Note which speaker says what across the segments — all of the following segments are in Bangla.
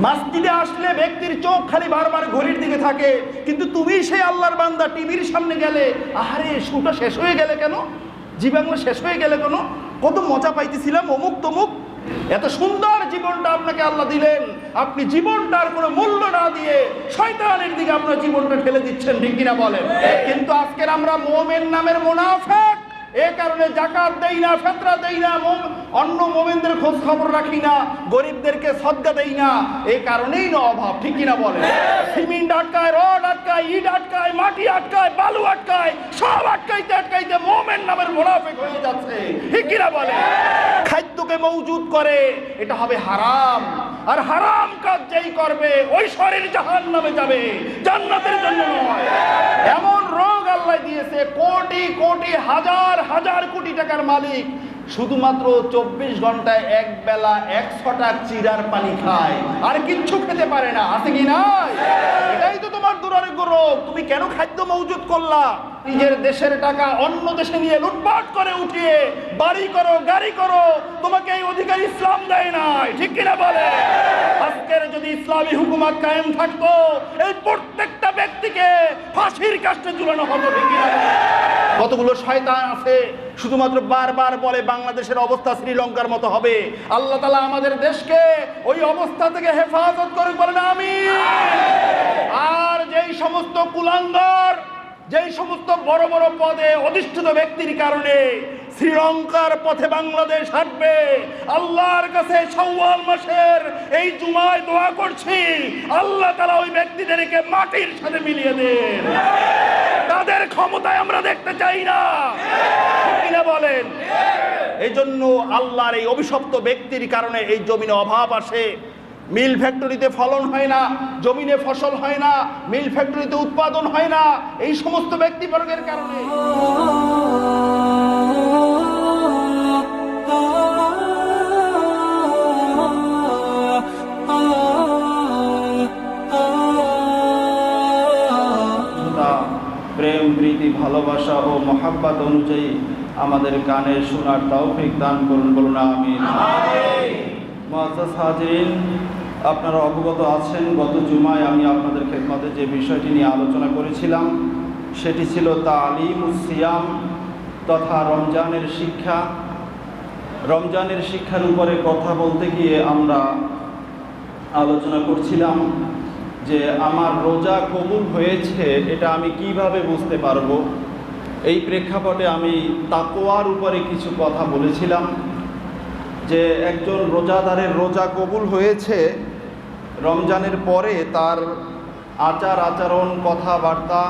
Speaker 1: মসজিদে আসলে ব্যক্তির চোখ খালি বারবার ঘড়ির দিকে থাকে, কিন্তু তুমি সেই আল্লাহর বান্দা টিভির সামনে গেলে আহারে শুটা শেষ হয়ে গেলে কেন, জি বাংলা শেষ হয়ে গেলে কেন, কত মজা পাইতেছিলাম অমুক তমুক। এত সুন্দর জীবনটা আপনাকে আল্লাহ দিলেন, আপনি জীবনটার কোনো মূল্য না দিয়ে শয়তানের দিকে আপনার জীবনটা ঠেলে দিচ্ছেন, ঠিক কিনা বলেন? কিন্তু আজকের আমরা মুমিন নামের মুনাফিক, এ কারণে জাকাত দেই না, ফিতরা দেই না, অন্য মুমিনদের খোঁজ খবর রাখি না, গরিবদেরকে সদকা দেই না, এই কারণেই না অভাব, ঠিক কিনা বলেন? সিমেন্ট আটকায়, রড আটকায়, ইট আটকায়, মাটি আটকায়, বালু আটকায়, সব আটকাইতে আটকাইতে মুমিন নামের মুনাফিক হয়ে যাচ্ছে, ঠিক কিনা বলেন? খাদ্যকে মওজুদ করে, এটা হবে হারাম, আর হারাম কাজ যেই করবে ওই শরীর জাহান্নামে যাবে, জান্নাতের জন্য নয়। এমন রোগ আল্লাহ দিয়েছে, কোটি কোটি হাজার হাজার কোটি টাকার মালিক শুধুমাত্র 24 ঘন্টায় এক বেলা 100টা চিরার পানি খায়, আর কিচ্ছু খেতে পারে না, আছে কি নাই? এটাই তো তোমার দুরারোগ্য রোগ। তুমি কেন খাদ্য মওজুদ করলা? নিজের দেশের টাকা অন্য দেশে নিয়ে লুটপাট করে উঠিয়ে বাড়ি করো, গাড়ি করো, তোমাকে এই অধিকার ইসলাম দেয় নাই, ঠিক কিনা বলে? আজকের যদি ইসলামী হুকুমত কায়েম থাকতো, এই প্রত্যেকটা ব্যক্তিকে ফাঁসির কাস্টে ঝুলানো হতো, ঠিক কিনা? কতগুলো শয়তান আছে শুধুমাত্র বারবার বলে বাংলাদেশের অবস্থা শ্রীলঙ্কার মতো হবে। আল্লাহ তাআলা আমাদের দেশকে ওই অবস্থা থেকে হেফাজত করুক, বলেন আমিন। আর যেই সমস্ত কুলাঙ্গার, যেই সমস্ত বড় বড় পদে অধিষ্ঠিত ব্যক্তির কারণে শ্রীলঙ্কার পথে বাংলাদেশ হাঁটবে, আল্লাহর কাছে শাওয়াল মাসের এই জুমায় দোয়া করছি, আল্লাহ তাআলা ওই ব্যক্তিদেরকে মাটির সাথে মিলিয়ে দেন। তাদের ক্ষমতায় আমরা দেখতে চাই না, কিনা বলেন? এই জন্য আল্লাহর এই অভিশপ্ত ব্যক্তির কারণে এই জমিনে অভাব আসে। মিল ফ্যাক্টরিতে ফলন হয় না, জমিনে ফসল হয় না, মিল ফ্যাক্টরিতে উৎপাদন হয় না, এই সমস্ত ব্যক্তিবর্গের কারণে। প্রেম, প্রীতি, ভালোবাসা ও মহাব্বত অনুযায়ী আমাদের কানে শোনার তৌফিক দান করুন, বলুন আমিন। মুআজ্জাজ হাজিরিন, আপনারা অবগত আছেন গত জুমায় আমি আপনাদের খেদমতে যে বিষয়টি নিয়ে আলোচনা করেছিলাম সেটি ছিল তালিমুস সিয়াম তথা রমজানের শিক্ষা। রমজানের শিক্ষার উপরে কথা বলতে গিয়ে আমরা আলোচনা করছিলাম যে আমার রোজা কবুল হয়েছে এটা আমি কিভাবে বুঝতে পারবো। এই প্রেক্ষাপটে আমি তাকওয়ার উপরে কিছু কথা বলেছিলাম যে একজন রোজাদারের রোজা কবুল হয়েছে রমজানের পরে তার আচার আচরণ, কথাবার্তা,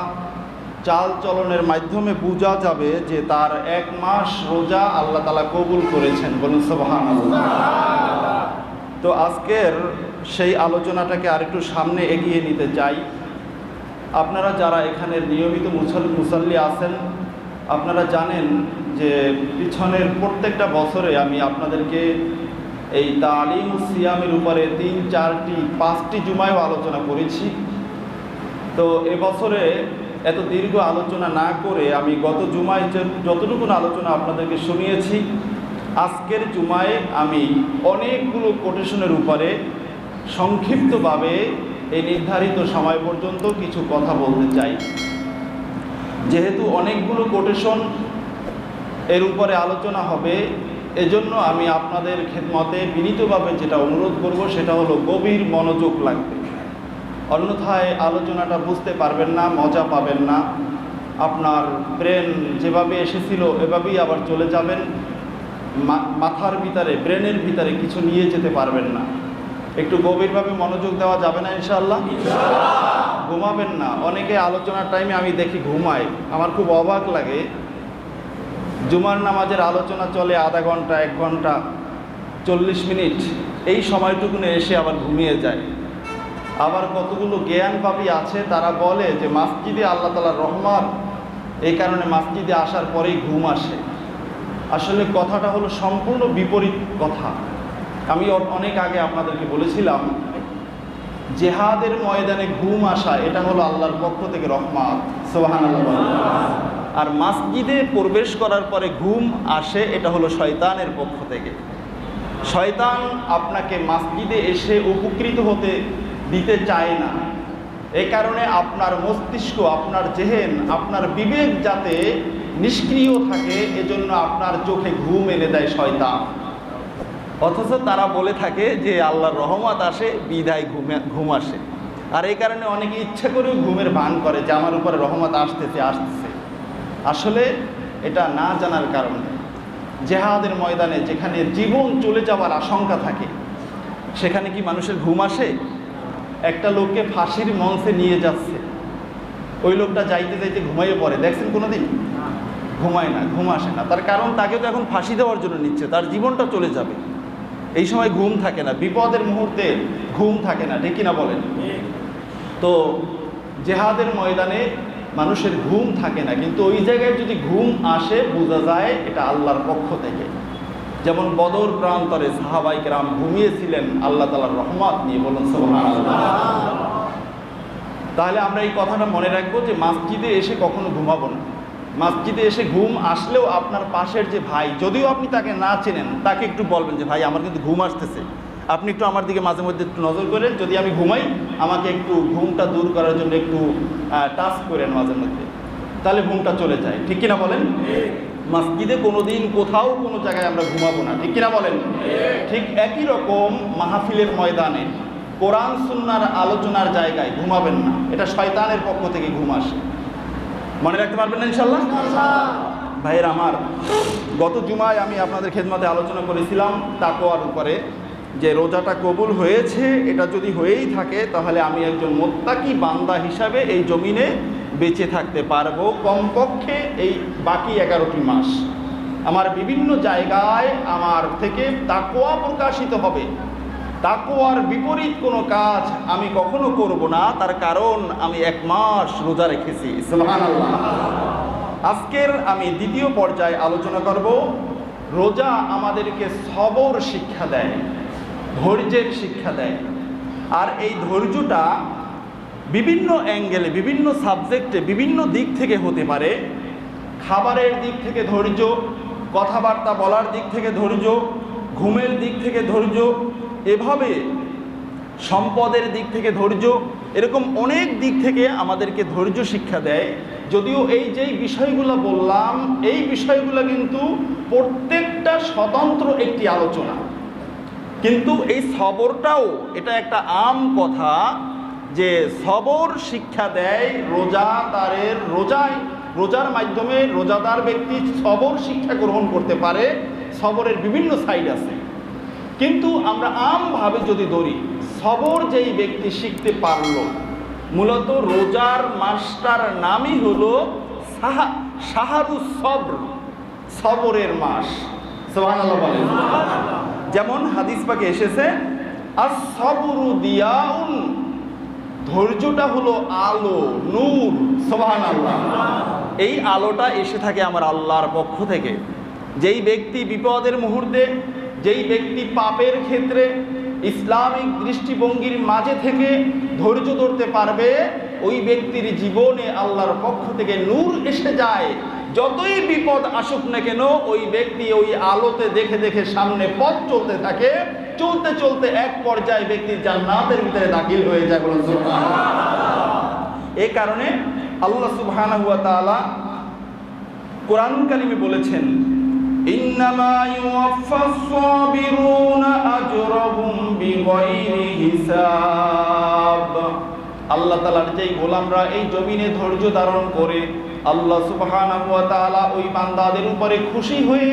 Speaker 1: চাল চলনের মাধ্যমে বোঝা যাবে যে তার 1 মাস রোজা আল্লাহ তাআলা কবুল করেছেন, বলুন সুবহানাল্লাহ। তো আজকের সেই আলোচনাটাকে আরেকটু সামনে এগিয়ে নিতে চাই। আপনারা যারা এখানের নিয়মিত মুসল্লি আছেন, আপনারা জানেন যে পিছনের প্রত্যেকটা বছরে আমি আপনাদেরকে এই তালিমুস সিয়ামের উপরে 3, 4টি, 5টি জুমায়ও আলোচনা করেছি। তো এবছরে এত দীর্ঘ আলোচনা না করে আমি গত জুমায় যতটুকু আলোচনা আপনাদেরকে শুনিয়েছি, আজকের জুমায় আমি অনেকগুলো কোটেশনের উপরে সংক্ষিপ্তভাবে এই নির্ধারিত সময় পর্যন্ত কিছু কথা বলতে চাই। যেহেতু অনেকগুলো কোটেশন এর উপরে আলোচনা হবে, এজন্য আমি আপনাদের খেদমতে বিনীতভাবে যেটা অনুরোধ করব সেটা হলো গভীর মনোযোগ লাগবে, অন্যথায় আলোচনাটা বুঝতে পারবেন না, মজা পাবেন না। আপনার ব্রেন যেভাবে এসেছিল এভাবেই আবার চলে যাবেন, মাথার ভিতরে, ব্রেনের ভিতরে কিছু নিয়ে যেতে পারবেন না। একটু গভীরভাবে মনোযোগ দেওয়া যাবে না ইনশাআল্লাহ? ঘুমাবেন না। অনেকে আলোচনার টাইমে আমি দেখি ঘুমায়, আমার খুব অবাক লাগে। জুমার নামাজের আলোচনা চলে আধা ঘন্টা, 1 ঘন্টা, 40 মিনিট, এই সময়টুকুনে এসে আবার ঘুমিয়ে যায়। আবার কতগুলো জ্ঞানপাপী আছে তারা বলে যে মসজিদে আল্লাহ তাআলার রহমত, এই কারণে মসজিদে আসার পরেই ঘুম আসে। আসলে কথাটা হলো সম্পূর্ণ বিপরীত কথা। আমি অনেক আগে আপনাদেরকে বলেছিলাম জিহাদের ময়দানে ঘুম আসা এটা হলো আল্লাহর পক্ষ থেকে রহমত, সুবহানাল্লাহ। আর মসজিদে প্রবেশ করার পরে ঘুম আসে এটা হলো শয়তানের পক্ষ থেকে। শয়তান আপনাকে মসজিদে এসে উপকৃত হতে দিতে চায় না। এই কারণে আপনার মস্তিষ্ক, আপনার জেহেন, আপনার বিবেক যাতে নিষ্ক্রিয় থাকে, এজন্য আপনার চোখে ঘুম এনে দেয় শয়তান। অথচ তারা বলে থাকে যে আল্লাহর রহমত আসে বিদায় ঘুম আসে। আর এই কারণে অনেকে ইচ্ছা করেও ঘুমের ভান করে যে আমার উপরে রহমত আসতেছে। আসলে এটা না জানার কারণে। জেহাদের ময়দানে যেখানে জীবন চলে যাওয়ার আশঙ্কা থাকে, সেখানে কি মানুষের ঘুম আসে? একটা লোককে ফাঁসির মঞ্চে নিয়ে যাচ্ছে, ওই লোকটা যাইতে যাইতে ঘুমাইয়ে পড়ে, দেখছেন কোনোদিন? ঘুমায় না, ঘুম আসে না। তার কারণ তাকে তো এখন ফাঁসি দেওয়ার জন্য নিচ্ছে, তার জীবনটা চলে যাবে। এই সময় ঘুম থাকে না, বিপদের মুহূর্তে ঘুম থাকে না, ঠিক কিনা বলেন? তো জেহাদের ময়দানে মানুষের ঘুম থাকে না, কিন্তু ওই জায়গায় যদি ঘুম আসে বোঝা যায় এটা আল্লাহর পক্ষ থেকে। যেমন বদর প্রান্তরে সাহাবায়ে কেরাম ঘুমিয়েছিলেন আল্লাহ তাআলার রহমত নিয়ে, বলুন সুবহানাল্লাহ। তাহলে আমরা এই কথাটা মনে রাখবো যে মসজিদে এসে কখনো ঘুমাবো না। মসজিদে এসে ঘুম আসলেও আপনার পাশের যে ভাই, যদিও আপনি তাকে না চেনেন, তাকে একটু বলবেন যে ভাই আমার কিন্তু ঘুম আসতেছে, আপনি একটু আমার দিকে মাঝে মধ্যে একটু নজর করেন, যদি আমি ঘুমাই আমাকে একটু ঘুমটা দূর করার জন্য একটু টাচ করেন মাঝে মধ্যে, তাহলে ঘুমটা চলে যায়, ঠিক কিনা বলেন? মসজিদে কোনোদিন কোথাও কোনো জায়গায় আমরা ঘুমাবো না, ঠিক কিনা বলেন? ঠিক একই রকম মাহফিলের ময়দানে, কোরআন সুন্নাহর আলোচনার জায়গায় ঘুমাবেন না, এটা শয়তানের পক্ষ থেকে ঘুম আসে। মনে রাখতে পারবেন না ইনশাল্লাহ? ভাইয়ের আমার, গত জুমায় আমি আপনাদের খেদমতে আলোচনা করেছিলাম তাকওয়ার উপরে, যে রোজাটা কবুল হয়েছে, এটা যদি হয়েই থাকে তাহলে আমি একজন মুত্তাকি বান্দা হিসাবে এই জমিনে বেঁচে থাকতে পারবো কমপক্ষে এই বাকি 11টি মাস। আমার বিভিন্ন জায়গায় আমার থেকে তাকওয়া প্রকাশিত হবে। তাকওয়ার বিপরীত কোনো কাজ আমি কখনো করব না, তার কারণ আমি 1 মাস রোজা রেখেছি। সুবহানাল্লাহ। আজকের আমি দ্বিতীয় পর্যায়ে আলোচনা করব, রোজা আমাদেরকে সবর শিক্ষা দেয়, ধৈর্যের শিক্ষা দেয়। আর এই ধৈর্যটা বিভিন্ন অ্যাঙ্গেলে, বিভিন্ন সাবজেক্টে, বিভিন্ন দিক থেকে হতে পারে। খাবারের দিক থেকে ধৈর্য, কথাবার্তা বলার দিক থেকে ধৈর্য, ঘুমের দিক থেকে ধৈর্য, এভাবে সম্পদের দিক থেকে ধৈর্য, এরকম অনেক দিক থেকে আমাদেরকে ধৈর্য শিক্ষা দেয়। যদিও এই যেই বিষয়গুলো বললাম, এই বিষয়গুলো কিন্তু প্রত্যেকটা স্বতন্ত্র একটি আলোচনা, কিন্তু এই সবরটাও এটা একটা আম কথা যে সবর শিক্ষা দেয় রোজাদারের। রোজার মাধ্যমে রোজাদার ব্যক্তি সবর শিক্ষা গ্রহণ করতে পারে। সবরের বিভিন্ন সাইড আছে, কিন্তু আমরা আমভাবে যদি ধরি, সবর যেই ব্যক্তি শিখতে পারলো, মূলত রোজার মাসটার নামই হলো শাহরুস সবর, সবরের মাস। সুবহানাল্লাহ বলেন। যেমন হাদিস পাকে এসেছে, আস-সাবরু দিয়াউন, ধৈর্যটা হলো আলো, নূর। সুবহানাল্লাহ। এই আলোটা এসে থাকে আমার আল্লাহর পক্ষ থেকে। যেই ব্যক্তি বিপদের মুহূর্তে, যেই ব্যক্তি পাপের ক্ষেত্রে ইসলামিক দৃষ্টিভঙ্গির মাঝে থেকে ধৈর্য ধরতে পারবে, ওই ব্যক্তির জীবনে আল্লাহর পক্ষ থেকে নূর এসে যায়। যতই বিপদ আসুক না কেন, ওই ব্যক্তি ওই আলোতে দেখে দেখে সামনে পথ চলতে থাকে। চলতে চলতে এক পর্যায়ে ব্যক্তি জান্নাতের ভিতরে দাখিল হয়ে যায়। বলুন সুবহানাল্লাহ। এই কারণে আল্লাহ সুবহানাহু ওয়া তাআলা কোরআন কারিমে বলেছেন, ইন্নামা ইউওয়াফাস সাবিরুনা আজরাহুম বিগাইরি হিসাব। আল্লাহ তাআলার যেই গোলামরা এই জমিনে ধৈর্য ধারণ করে, আল্লাহ সুবহানাহু ওয়া তাআলা ওই বান্দাদের উপরে খুশি হয়ে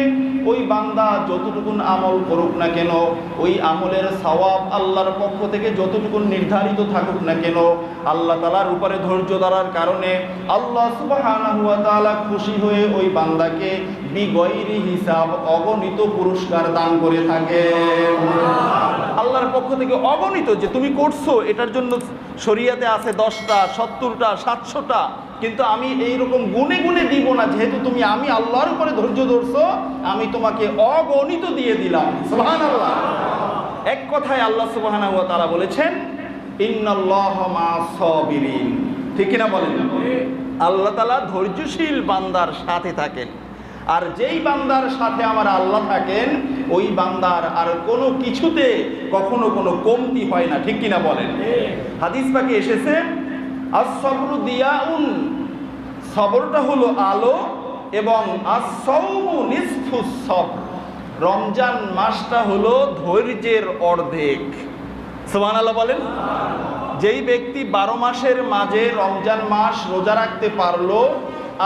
Speaker 1: ওই বান্দা যতটুকুন আমল করুক না কেন, ওই আমলের সওয়াব আল্লাহর পক্ষ থেকে যতটুকুন নির্ধারিত থাকুক না কেন, আল্লাহ তাআলার উপরে ধৈর্য ধরার কারণে আল্লাহ সুবহানাহু ওয়া তাআলা খুশি হয়ে ওই বান্দাকে বিগয়রি হিসাব, অগণিত পুরস্কার দান করে থাকে। আল্লাহর পক্ষ থেকে অগণিত, যে তুমি করছো এটার জন্য শরীয়তে আছে 10টা, 70টা, 700টা, কিন্তু আমি এইরকম গুনে গুনে দিব না, যেহেতু আমি আল্লাহর উপরে ধৈর্য ধরছো, আমি তোমাকে অগণিত দিয়ে দিলাম। সুবহানাল্লাহ। এক কথায় আল্লাহ সুবহানাহু ওয়া তাআলা বলেছেন, ইন্নাল্লাহা মা'আস সাবিরিন। ঠিক কিনা বলেন? আল্লাহ তাআলা ধৈর্যশীল বান্দার সাথে থাকেন। আর যেই বান্দার সাথে আমার আল্লাহ থাকেন, ওই বান্দার আর কোনো কিছুতে কখনো কোনো কমতি হয় না, ঠিক কিনা বলেন? হাদিস পাকে এসেছে আস-সবরু দিয়াউন, সবরটা হলো আলো, এবং আস-সাওমু নিসফুস সবর, রমজান মাসটা হলো ধৈর্যের অর্ধেক। সুবহানাল্লাহ বলেন। যেই ব্যক্তি 12 মাসের মাঝে রমজান মাস রোজা রাখতে পারলো,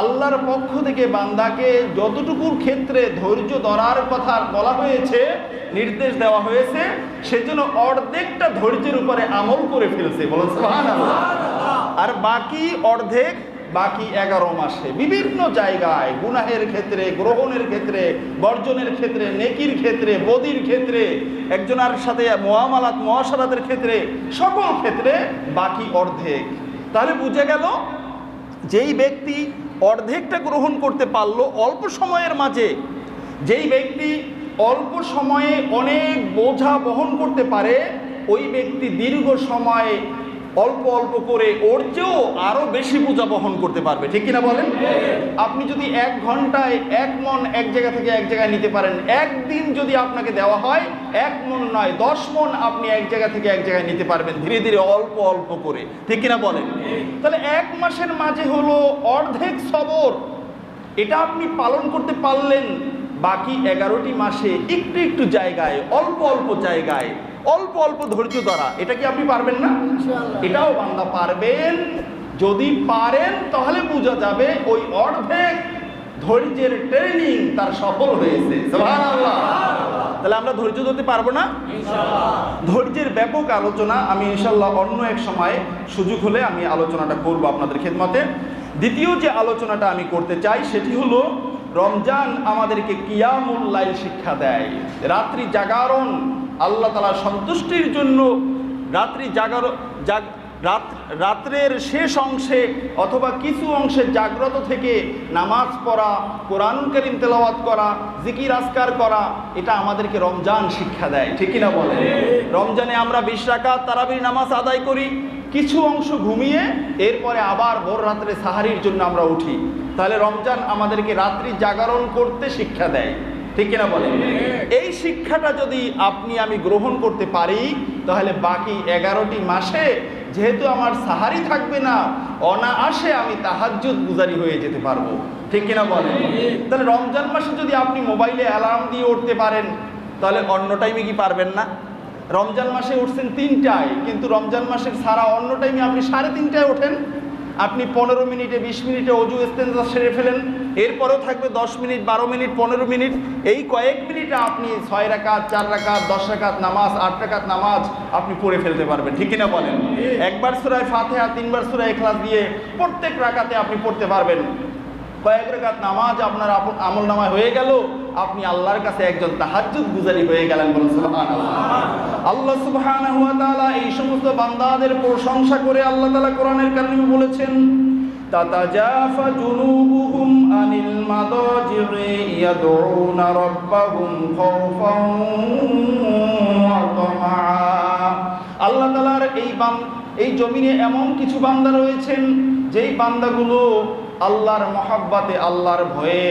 Speaker 1: আল্লাহর পক্ষ থেকে বান্দাকে যতটুকুর ক্ষেত্রে ধৈর্য ধরার কথা বলা হয়েছে, নির্দেশ দেওয়া হয়েছে, সেজন্য অর্ধেকটা ধৈর্যের উপরে আমল করে ফেলছে, বলেন সুবহানাল্লাহ। আর বাকি অর্ধেক, বাকি 11 মাসে বিভিন্ন জায়গায় গুনাহের ক্ষেত্রে, গ্রহণের ক্ষেত্রে, বর্জনের ক্ষেত্রে, নেকির ক্ষেত্রে, বদির ক্ষেত্রে, একজনের সাথে মুআমালাত মুআশারাতের ক্ষেত্রে, সকল ক্ষেত্রে বাকি অর্ধেক। তাহলে বুঝে গেল যেই ব্যক্তি অর্ধেকটা গ্রহণ করতে পারলো অল্প সময়ের মাঝে, যেই ব্যক্তি অল্প সময়ে অনেক বোঝা বহন করতে পারে, ওই ব্যক্তি দীর্ঘ সময় অল্প অল্প করে ওর চেয়েও আরো বেশি বোঝা বহন করতে পারবে, ঠিক কিনা বলেন? আপনি যদি 1 ঘন্টায় 1 মণ এক জায়গা থেকে এক জায়গায় নিতে পারেন, একদিন যদি আপনাকে দেওয়া হয় 1 মণ নয় 10 মণ আপনি এক জায়গা থেকে এক জায়গায় নিতে পারবেন, ধীরে ধীরে অল্প অল্প করে, ঠিক কিনা বলেন? তাহলে 1 মাসের মাঝে হলো অর্ধেক সবর, এটা আপনি পালন করতে পারলেন। বাকি 11টি মাসে একটু একটু জায়গায়, অল্প অল্প জায়গায় অল্প অল্প ধৈর্য ধরা, এটা কি আপনি পারবেন না? এটাও বান্দা পারবেন। যদি পারেন তাহলে বোঝা যাবে ওই অর্ধেক ধৈর্যের ট্রেনিং তার সফল হয়েছে। সুবহানাল্লাহ। তাহলে আমরা ধৈর্য ধরতে পারবো না ইনশাআল্লাহ। ধৈর্যের ব্যাপক আলোচনা আমি ইনশাআল্লাহ অন্য এক সময় সুযোগ হলে আমি আলোচনাটা করব আপনাদের খেদমতে। দ্বিতীয় যে আলোচনাটা আমি করতে চাই সেটি হলো রমজান আমাদেরকে কিয়ামুল লাইল শিক্ষা দেয়, রাত্রি জাগরণ। আল্লাহ তাআলার সন্তুষ্টির জন্য রাত্রের শেষ অংশে অথবা কিছু অংশে জাগ্রত থেকে নামাজ পড়া, কোরআনুল কারীম তেলাওয়াত করা, জিকির আজকার করা, এটা আমাদেরকে রমজান শিক্ষা দেয়, ঠিক কিনা বলেন? রমজানে আমরা 20 রাকাত তারাবির নামাজ আদায় করি, কিছু অংশ ঘুমিয়ে এরপরে আবার ভোর রাত্রে সাহারির জন্য আমরা উঠি। তাহলে রমজান আমাদেরকে রাত্রি জাগরণ করতে শিক্ষা দেয়, ঠিক কিনা বলেন? এই শিক্ষাটা যদি আপনি আমি গ্রহণ করতে পারি, তাহলে বাকি 11টি মাসে যেহেতু আমার সাহারি থাকবে না, অনায়াসে আমি তাহাজ্জুদ গুজারি হয়ে যেতে পারবো, ঠিক কিনা বলেন? তাহলে রমজান মাসে যদি আপনি মোবাইলে অ্যালার্ম দিয়ে উঠতে পারেন, তাহলে অন্য টাইমে কি পারবেন না? রমজান মাসে উঠছেন 3টায়, কিন্তু রমজান মাসের সারা অন্য টাইমে আপনি 3:30টায় ওঠেন, আপনি 15 মিনিটে 20 মিনিটে অজু ইস্তেনজা সেরে ফেলেন, এরপরেও থাকবে 10 মিনিট 12 মিনিট 15 মিনিট, এই কয়েক মিনিটে আপনি 6 রাকাত 4 রাকাত 10 রাকাত নামাজ 8 রাকাত নামাজ আপনি পড়ে ফেলতে পারবেন, ঠিক কিনা বলেন? একবার সূরা ফাতিহা 3বার সূরা ইখলাস দিয়ে প্রত্যেক রাকাতে আপনি পড়তে পারবেন। কয়েক রাকাত নামাজ আপনার আমল নামায় হয়ে গেল, আপনি আল্লাহর কাছে একজন তাহাজ্জুদ গুজারি হয়ে গেলেন, বলুন সুবহানাল্লাহ। আল্লাহ সুবহানাহু ওয়া তাআলা এই সমস্ত বান্দাদের প্রশংসা করে আল্লাহ তাআলা কোরআনের কারিমে বলেছেন, তাতাজাফা জুনুবুহুম আনিল মাদাজি'i ইয়াদউনা রাব্বাহুম খাওফান ওয়া তামআ। আল্লাহ তাআলার এই জমিনে এমন কিছু বান্দা রয়েছেন যেই বান্দাগুলো আল্লাহর মহাব্বতে, আল্লাহর ভয়ে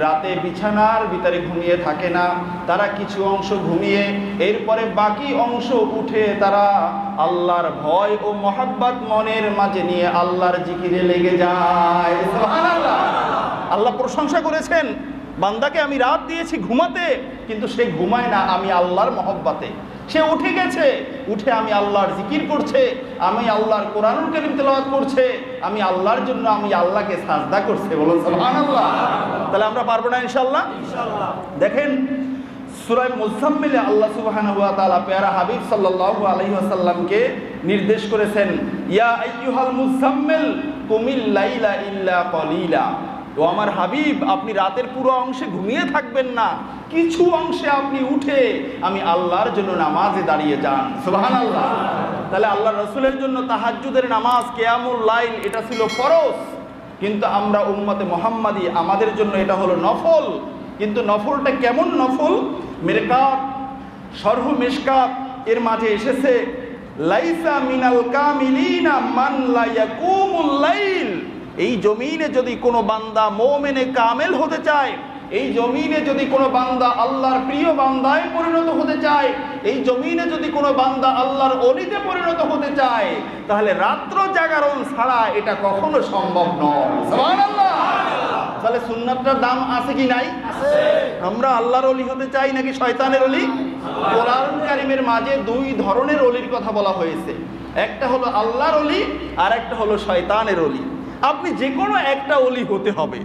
Speaker 1: রাতে বিছানার ভিতরে ঘুমিয়ে থাকে না, তারা কিছু অংশ ঘুমিয়ে এরপরে বাকি অংশ উঠে তারা আল্লাহর ভয় ও মহাব্বত মনের মাঝে নিয়ে আল্লাহর জিকিরে লেগে যায়। সুবহানাল্লাহ। আল্লাহ প্রশংসা করেছেন, বান্দাকে আমি রাত দিয়েছি ঘুমাতে, কিন্তু সে ঘুমায় না আমি আল্লাহর মহব্বতে। সে উঠে গেছে, উঠে আমি আল্লাহর জিকির করছে, আমি আল্লাহর কোরআনুল কারীম তেলাওয়াত করছে, আমি আল্লাহর জন্য আমি আল্লাহকে সাজদা করছে, বলুন সুবহানাল্লাহ। তাহলে আমরা পারবো না ইনশাআল্লাহ? ইনশাআল্লাহ। দেখেন সূরা মুজাম্মিলে আল্লাহ সুবহানাহু ওয়া তাআলা প্যারা হাবিব সাল্লাল্লাহু আলাইহি ওয়াসাল্লামকে নির্দেশ করেছেন, ইয়া আইয়ুহাল মুজাম্মিল কুমিল লাইলা ইল্লা কলিলা। তো আমার হাবিব, আপনি রাতের পুরো অংশে ঘুমিয়ে থাকবেন না, কিছু অংশে আপনি উঠে আমি আল্লাহর জন্য নামাজে দাঁড়িয়ে যান। সুবহানাল্লাহ। তাহলে আল্লাহ রাসূলের জন্য তাহাজ্জুদের নামাজ, কিয়ামুল লাইল, এটা ছিল ফরজ, কিন্তু আমরা উম্মতে মুহাম্মাদি, আমাদের জন্য এটা হলো নফল। কিন্তু নফলটা কেমন নফল? মিরকাত শরহ মিশকাত এর মাঝে এসেছে, লাইসা মিনাল কামিলিনা মান লা ইয়াকুমুল লাইল। এই জমিনে যদি কোনো বান্দা মুমিনে কামেল হতে চায়, এই জমিনে যদি কোনো বান্দা আল্লাহর প্রিয় বান্দায় পরিণত হতে চায়, এই জমিনে যদি কোনো বান্দা আল্লাহর অলিতে পরিণত হতে চায়, তাহলে রাত্র জাগরণ ছাড়া এটা কখনো সম্ভব নয়। সুবহানাল্লাহ। তাহলে সুন্নাতটার দাম আছে কি নাই? আমরা আল্লাহর অলি হতে চাই নাকি শয়তানের অলি? কোরআন কারীমের মাঝে দুই ধরনের অলির কথা বলা হয়েছে, একটা হলো আল্লাহর অলি আর একটা হলো শয়তানের অলি। আপনি যে কোনো একটা অলি হতে হবে,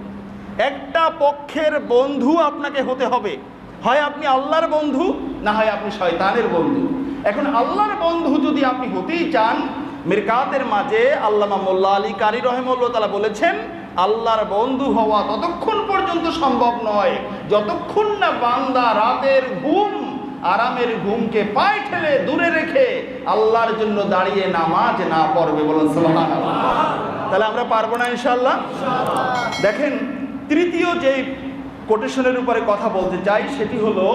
Speaker 1: একটা পক্ষের বন্ধু আপনাকে হতে হবে, হয় আপনি আল্লাহর বন্ধু না হয় আপনি শয়তানের বন্ধু। এখন আল্লাহর বন্ধু যদি আপনি হতেই চান, মিরকাতের মাঝে আল্লামা মোল্লা আলী কারি রহিমাহুল্লাহ তাআলা বলেছেন, আল্লাহর বন্ধু হওয়া ততক্ষণ পর্যন্ত সম্ভব নয় যতক্ষণ না বান্দা রাতের ঘুম, আরামের ঘুমকে পায়ে ঠেলে দূরে রেখে আল্লাহর জন্য দাঁড়িয়ে নামাজ না পড়বে। বলুন সুবহানাল্লাহ। তাহলে আমরা পারবো না ইনশাআল্লাহ? দেখেন, তৃতীয় যে কোটেশনের উপরে কথা বলতে চাই সেটি হলো,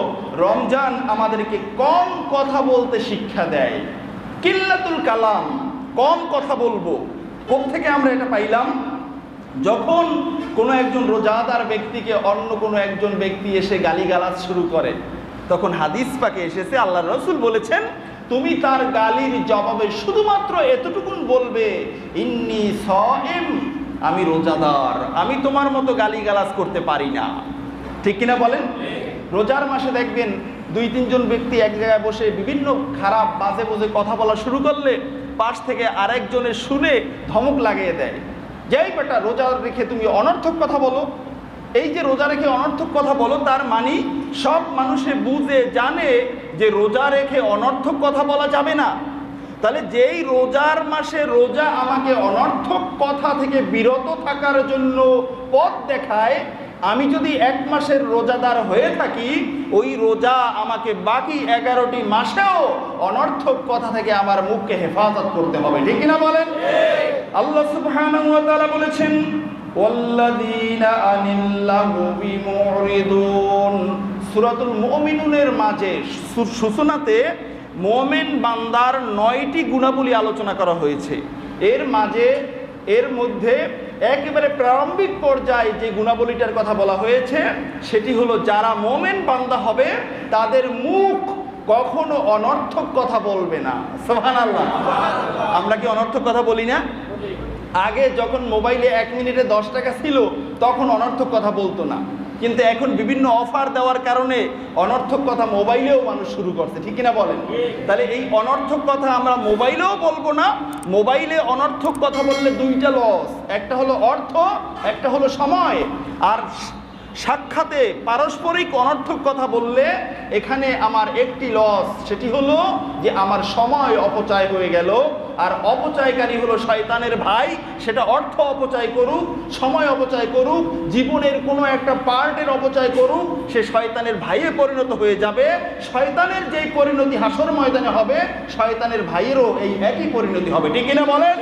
Speaker 1: রমজান আমাদেরকে কম কথা বলতে শিক্ষা দেয়। কিল্লাতুল কালাম, কম কথা বলবো। কোত্থেকে আমরা এটা পাইলাম? যখন কোনো একজন রোজাদার ব্যক্তিকে অন্য কোনো একজন ব্যক্তি এসে গালিগালাজ শুরু করে, তখন হাদিস পাকে এসেছে, আল্লাহর রাসূল বলেছেন, তুমি তার গালির জবাবে শুধুমাত্র এতটুকুন বলবে, ইন্নী সাইম, আমি রোজাদার, আমি তোমার মতো গালিগালাজ করতে পারি না। ঠিক কিনা বলেন? রোজার মাসে দেখবেন 2-3 জন ব্যক্তি এক জায়গায় বসে বিভিন্ন খারাপ বাজে বাজে কথা বলা শুরু করলে পাশ থেকে আরেকজনের শুনে ধমক লাগিয়ে দেয়, যেই বেটা রোজা রেখে তুমি অনর্থক কথা বলো। এই যে রোজা রেখে অনর্থক কথা বলো, তার মানে সব মানুষে বুঝে জানে যে রোজা রেখে অনর্থক কথা বলা যাবে না। তাহলে যেই রোজার মাসে রোজা আমাকে অনর্থক কথা থেকে বিরত থাকার জন্য পথ দেখায়, আমি যদি 1 মাসের রোজাদার হয়ে থাকি, ওই রোজা আমাকে বাকি 11টি মাসেও অনর্থক কথা থেকে আমার মুখকে হেফাজত করতে হবে। ঠিক কিনা বলেন? আল্লাহ সুবহানাহু ওয়া তাআলা বলেছেন, ওয়াল্লাযীনা আনিল লাগবি মুরিদুন। সূরাতুল মুমিনুনের মাঝে সূচনাতে মুমিন বান্দার 9টি গুণাবলী আলোচনা করা হয়েছে। এর মধ্যে একেবারে প্রারম্ভিক পর্যায়ে যে গুণাবলীটার কথা বলা হয়েছে সেটি হলো, যারা মুমিন বান্দা হবে তাদের মুখ কখনো অনর্থক কথা বলবে না। সুবহানাল্লাহ। আমরা কি অনর্থক কথা বলি না? আগে যখন মোবাইলে 1 মিনিটে 10 টাকা ছিল তখন অনর্থক কথা বলতো না, কিন্তু এখন বিভিন্ন অফার দেওয়ার কারণে অনর্থক কথা মোবাইলেও মানুষ শুরু করছে। ঠিক কিনা বলেন? তাহলে এই অনর্থক কথা আমরা মোবাইলেও বলবো না। মোবাইলে অনর্থক কথা বললে 2টা লস, একটা হলো অর্থ, একটা হলো সময়। আর সাক্ষাতে পারস্পরিক অনর্থক কথা বললে এখানে আমার একটি লস, সেটি হলো যে আমার সময় অপচয় হয়ে গেল। আর অপচয়কারী হলো শয়তানের ভাই, সেটা অর্থ অপচয় করুক, সময় অপচয় করুক, জীবনের কোনো একটা পার্টের অপচয় করুক, সে শয়তানের ভাইয়ে পরিণত হয়ে যাবে। শয়তানের যেই পরিণতি হাসর ময়দানে হবে, শয়তানের ভাইয়েরও এই একই পরিণতি হবে। ঠিক কিনা বলেন?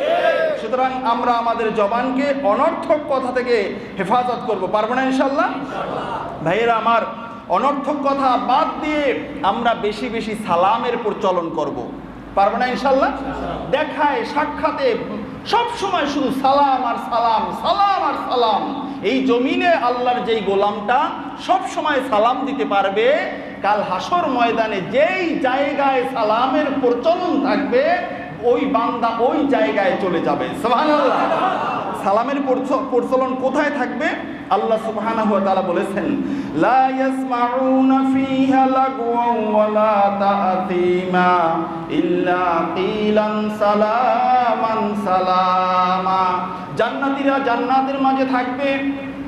Speaker 1: সুতরাং আমরা আমাদের জবানকে অনর্থক কথা থেকে হেফাজত করব। পারবো না ইনশাআল্লাহ? ভাইয়েরা আমার, অনর্থক কথা বাদ দিয়ে আমরা বেশি বেশি সালামের প্রচলন করব। পারবো না ইনশাআল্লাহ? দেখায় সাক্ষাতে সব সময় শুধু সালাম আর সালাম, সালাম আর সালাম। এই জমিনে আল্লাহর যেই গোলামটা সব সময় সালাম দিতে পারবে, কাল হাসর ময়দানে যেই জায়গায় সালামের প্রচলন থাকবে ওই বান্দা ওই জায়গায় চলে যাবে। সুবহানাল্লাহ। সালামের প্রচলন কোথায় থাকবে? আল্লাহ সুবহানাহু ওয়া তাআলা বলেছেন, লা ইয়াসমাউনা ফিহা লাগওয়ান ওয়ালা তা'থীমা ইল্লা কিলান সালামান সালামা। জান্নাতীরা জান্নাতের মাঝে থাকবে,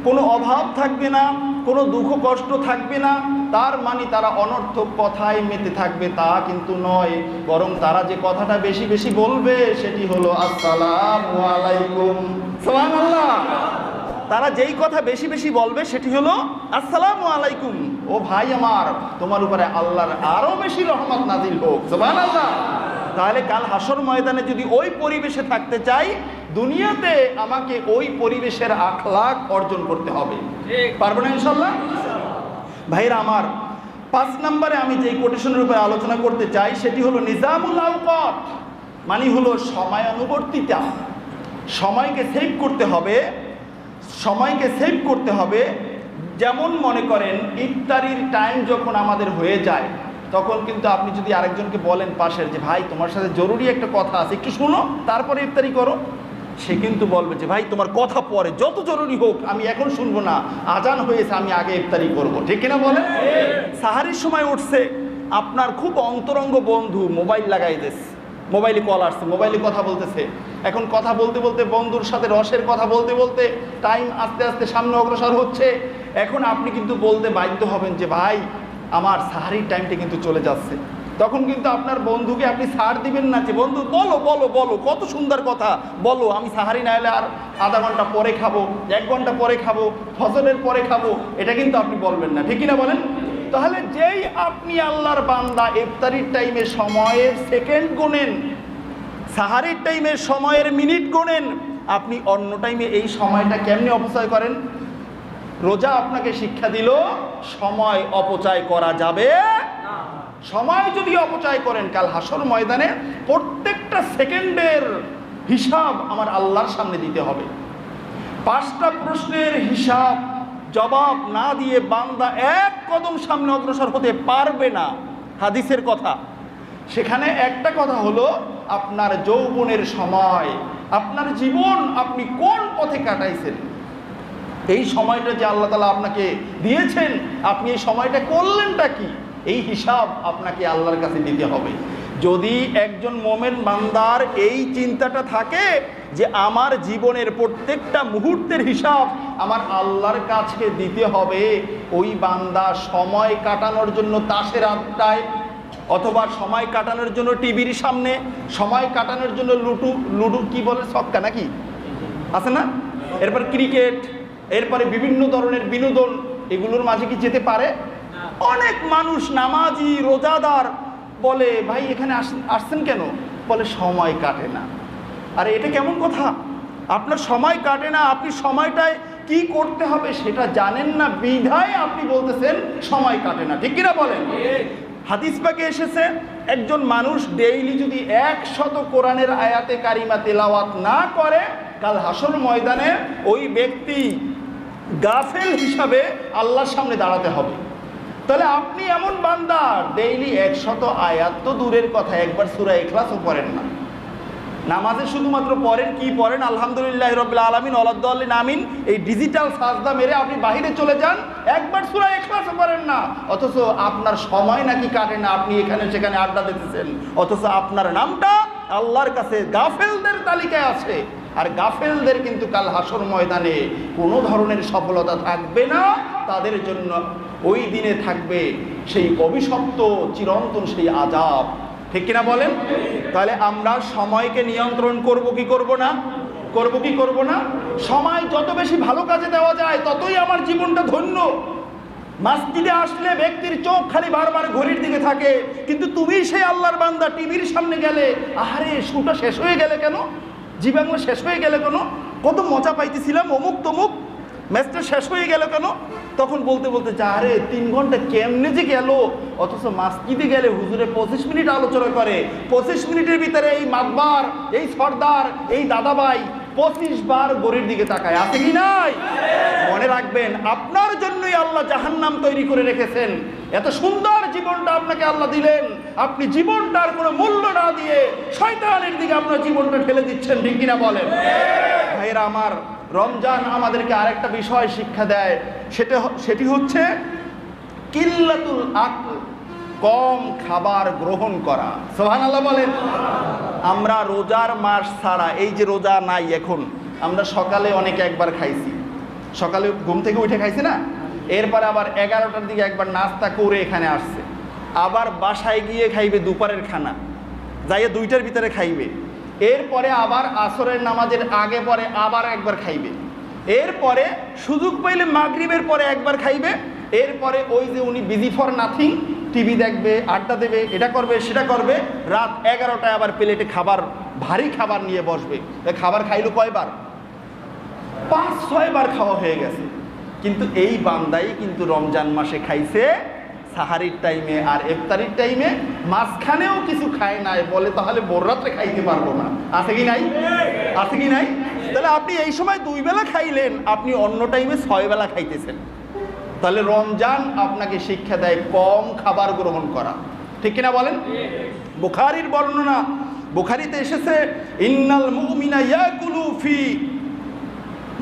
Speaker 1: কোনো অভাব থাকবে না, কোনো দুঃখ কষ্ট থাকবে না। তার মানে তারা অনর্থক কথায় মেতে থাকবে তা কিন্তু নয়, বরং তারা যে কথাটা বেশি বেশি বলবে সেটি হলো আসসালামু আলাইকুম। সুবহানাল্লাহ। তারা যেই কথা বেশি বেশি বলবে সেটি হলো আসসালামু আলাইকুম। ও ভাই আমার, তোমার উপরে আল্লাহর আরো বেশি রহমত নাজিল হোক। সুবহানাল্লাহ। তাহলে কাল হাসর ময়দানে যদি ওই পরিবেশে থাকতে চাই, দুনিয়াতে আমাকে ওই পরিবেশের আখলাক অর্জন করতে হবে। পারবো না ইনশাআল্লাহ? ভাইরা আমার, 5 নম্বরে আমি যে কোটেশনের উপরে আলোচনা করতে চাই সেটি হলো নিজামুল আওকাত, মানে হলো সময়ানুবর্তিতা। সময়কে সেভ করতে হবে, সময়কে সেভ করতে হবে। যেমন মনে করেন ইফতারির টাইম যখন আমাদের হয়ে যায়, তখন কিন্তু আপনি যদি আরেকজনকে বলেন পাশের যে ভাই তোমার সাথে জরুরি একটা কথা আছে, একটু শোনো, তারপরে ইফতারি করো, সে কিন্তু বলবে যে ভাই তোমার কথা পরে, যত জরুরি হোক আমি এখন শুনবো না, আজান হয়েছে আমি আগে ইফতারি করব, ঠিক কিনা বলেন? সাহারির সময় উঠছে, আপনার খুব অন্তরঙ্গ বন্ধু মোবাইল লাগাই দিয়েছে, মোবাইলে কল আসছে, মোবাইলে কথা বলতেছে, এখন কথা বলতে বলতে বন্ধুর সাথে রসের কথা বলতে বলতে টাইম আস্তে আস্তে সামনে অগ্রসর হচ্ছে। এখন আপনি কিন্তু বলতে বাধ্য হবেন যে ভাই আমার সাহারির টাইমটা কিন্তু চলে যাচ্ছে। তখন কিন্তু আপনার বন্ধুকে আপনি ছাড় দিবেন না যে বন্ধু বলো বলো বলো, কত সুন্দর কথা বলো, আমি সাহারি না এলে আর আধা ঘন্টা পরে খাবো, 1 ঘন্টা পরে খাবো, ফজরের পরে খাবো, এটা কিন্তু আপনি বলবেন না, ঠিক কিনা বলেন? তাহলে যেই আপনি আল্লাহর বান্দা ইফতারির টাইমে সময়ের সেকেন্ড গোনেন, সাহারির টাইমে সময়ের মিনিট গোনেন, আপনি অন্য টাইমে এই সময়টা কেমনি অপচয় করেন? রোজা আপনাকে শিক্ষা দিল সময় অপচয় করা যাবে না। সময় যদি অপচয় করেন, কাল হাসর ময়দানে প্রত্যেকটা সেকেন্ডের হিসাব আমার আল্লাহর সামনে দিতে হবে। 5টা প্রশ্নের হিসাব জবাব না দিয়ে বান্দা এক কদম সামনে অগ্রসর হতে পারবে না, হাদিসের কথা। সেখানে একটা কথা হলো আপনার যৌবনের সময়, আপনার জীবন আপনি কোন পথে কাটাইছেন, এই সময়টা যে আল্লাহ তাআলা আপনাকে দিয়েছেন, আপনি এই সময়টা করলেনটা কি, এই হিসাব আপনাকে আল্লাহর কাছে দিতে হবে। যদি একজন মোমেন বান্দার এই চিন্তাটা থাকে যে আমার জীবনের প্রত্যেকটা মুহূর্তের হিসাব আমার আল্লাহর কাছে দিতে হবে, ওই বান্দা সময় কাটানোর জন্য তাসের আড্ডায়, অথবা সময় কাটানোর জন্য টিভির সামনে, সময় কাটানোর জন্য লুডু কি বলে ছক্কা নাকি আছে না, এরপর ক্রিকেট, এরপরে বিভিন্ন ধরনের বিনোদন, এগুলোর মাঝে কি যেতে পারে? অনেক মানুষ নামাজি রোজাদার বলে ভাই এখানে আসছেন কেন? বলে সময় কাটে না। আরে এটা কেমন কথা? আপনার সময় কাটে না, আপনি সময়টায় কি করতে হবে সেটা জানেন না বিধায় আপনি বলতেছেন সময় কাটে না, ঠিক কিনা বলেন? হাদিস পাকে এসেছে একজন মানুষ ডেইলি যদি 100 কোরআনের আয়াতে কারিমা তেলাওয়াত না করে, কাল হাসর ময়দানে ওই ব্যক্তি গাফেল হিসাবে আল্লাহর সামনে দাঁড়াতে হবে। তাহলে আপনি এমন বান্দা ডেইলি 100 আয়াত তো দূরের কথা, একবার সূরা ইখলাসও পড়েন না, নামাজে শুধুমাত্র পড়েন কি পড়েন আলহামদুলিল্লাহ রাব্বিল আলামিন ওয়ালাদ-দাল্লিন আমিন, এই ডিজিটাল সাজদা মেরে আপনি বাহিরে চলে যান, একবার সূরা ইখলাসও পড়েন না, অথচ আপনার সময় নাকি কাটে না, আপনি এখানে সেখানে আড্ডা দিতেছেন, অথচ আপনার নামটা আল্লাহর কাছে গাফেলদের তালিকায় আছে। আর গাফেলদের কিন্তু কাল হাসর ময়দানে কোনো ধরনের সফলতা থাকবে না, তাদের জন্য ওই দিনে থাকবে সেই অভিশপ্ত চিরন্তন সেই আযাব, ঠিক কিনা বলেন? তাহলে আমরা সময়কে নিয়ন্ত্রণ করব কি করব না? করব কি করব না? সময় যত বেশি ভালো কাজে দেওয়া যায় ততই আমার জীবনটা ধন্য। মসজিদে আসলে ব্যক্তির চোখ খালি বারবার ঘড়ির দিকে থাকে, কিন্তু তুমি সেই আল্লাহর বান্দা টিভির সামনে গেলে আহারে শুটা শেষ হয়ে গেলে কেন, জি বাংলা শেষ হয়ে গেলে কেন, কত মজা পাইতেছিলাম, অমুক তমুক ম্যাচটা শেষ হয়ে গেল কেন, তখন বলতে বলতে যা আরে 3 ঘন্টা কেমনে যে গেল, অথচ মসজিদে গেলে হুজুরে 25 মিনিট আলোচনা করে, 25 মিনিটের ভিতরে এই মাতবার, এই সর্দার, এই দাদাভাই 25 বার গড়ির দিকে তাকায়, আছে কি নাই? মনে রাখবেন আপনার জন্যই আল্লাহ জাহান্নাম তৈরি করে রেখেছেন। এত সুন্দর জীবনটা আপনাকে আল্লাহ দিলেন, আপনি জীবনটার কোনো মূল্য না দিয়ে শয়তানের দিকে আপনার জীবনটা ঠেলে দিচ্ছেন, ঠিক কিনা বলেন? ভাইরা আমার, রমজান আমাদেরকে আরেকটা বিষয় শিক্ষা দেয়, সেটি হচ্ছে কিল্লাতুল আকল, কম খাবার গ্রহণ করা। সুবহানাল্লাহ বলেন। আমরা রোজার মাস ছাড়া, এই যে রোজা নাই এখন, আমরা সকালে অনেকে একবার খাইছি, সকালে ঘুম থেকে উঠে খাইছি না, এরপরে আবার 11টার দিকে একবার নাস্তা করে এখানে আসছে, আবার বাসায় গিয়ে খাইবে দুপুরের খানা, যাইয়ে 2টার ভিতরে খাইবে, এরপরে আবার আসরের নামাজের আগে পরে আবার একবার খাইবে, এরপরে সুযোগ পাইলে মাগরিবের পরে একবার খাইবে, এরপরে ওই যে উনি বিজি ফর নাথিং, টিভি দেখবে, আড্ডা দেবে, এটা করবে সেটা করবে, রাত 11টায় আবার প্লেটে খাবার, ভারী খাবার নিয়ে বসবে। খাবার খাইলো কয়বার? 5-6 বার খাওয়া হয়ে গেছে। কিন্তু এই বান্দাই কিন্তু রমজান মাসে খাইছে সাহারির টাইমে আর ইফতারির টাইমে, মাঝখানেও কিছু খায় নাই, বলে তাহলে ভোর রাত্রে খাইতে পারবো না, আছে কি নাই? আছে কি নাই? তাহলে আপনি এই সময় 2 বেলা খাইলেন, আপনি অন্য টাইমে 6 বেলা খাইতেছেন,
Speaker 2: তাহলে রমজান আপনাকে শিক্ষা দেয় কম খাবার গ্রহণ করা, ঠিক কিনা বলেন? বুখারীর বর্ণনা, বুখারীতে এসেছে ইন্নাল মুমিনা ইয়াকুলু ফি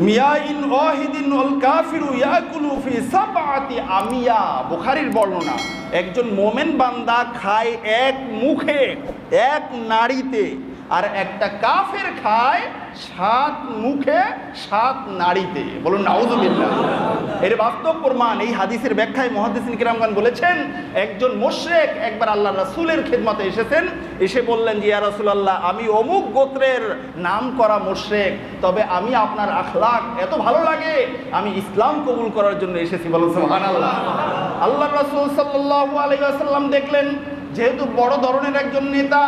Speaker 2: মিয়াইন ওয়াহিদিন ওয়াল কাফিরু ইয়াকুলু ফি সাবআতি আমিয়া। বুখারীর বর্ণনা, একজন মোমেন বান্দা খায় এক মুখে, এক নাড়িতে, আর একটা কাফের খায় 7 মুখে 7 নাড়িতে। বলুন নাউযুবিল্লাহ। এর বাস্তব প্রমাণ এই হাদিসের ব্যাখ্যায় মুহাদ্দিসিন কিরামগণ বলেছেন, একজন মুশরিক একবার আল্লাহর রাসূলের খিদমতে এসেছেন, এসে বললেন যে ইয়া রাসূলুল্লাহ, আমি অমুক গোত্রের নাম করা মুশরিক, তবে আমি আপনার আখলাক এত ভালো লাগে, আমি ইসলাম কবুল করার জন্য এসেছি। বলুন সুবহানাল্লাহ। আল্লাহর রাসূল সাল্লাল্লাহু আলাইহি ওয়াসাল্লাম দেখলেন যেহেতু বড় ধরনের একজন নেতা,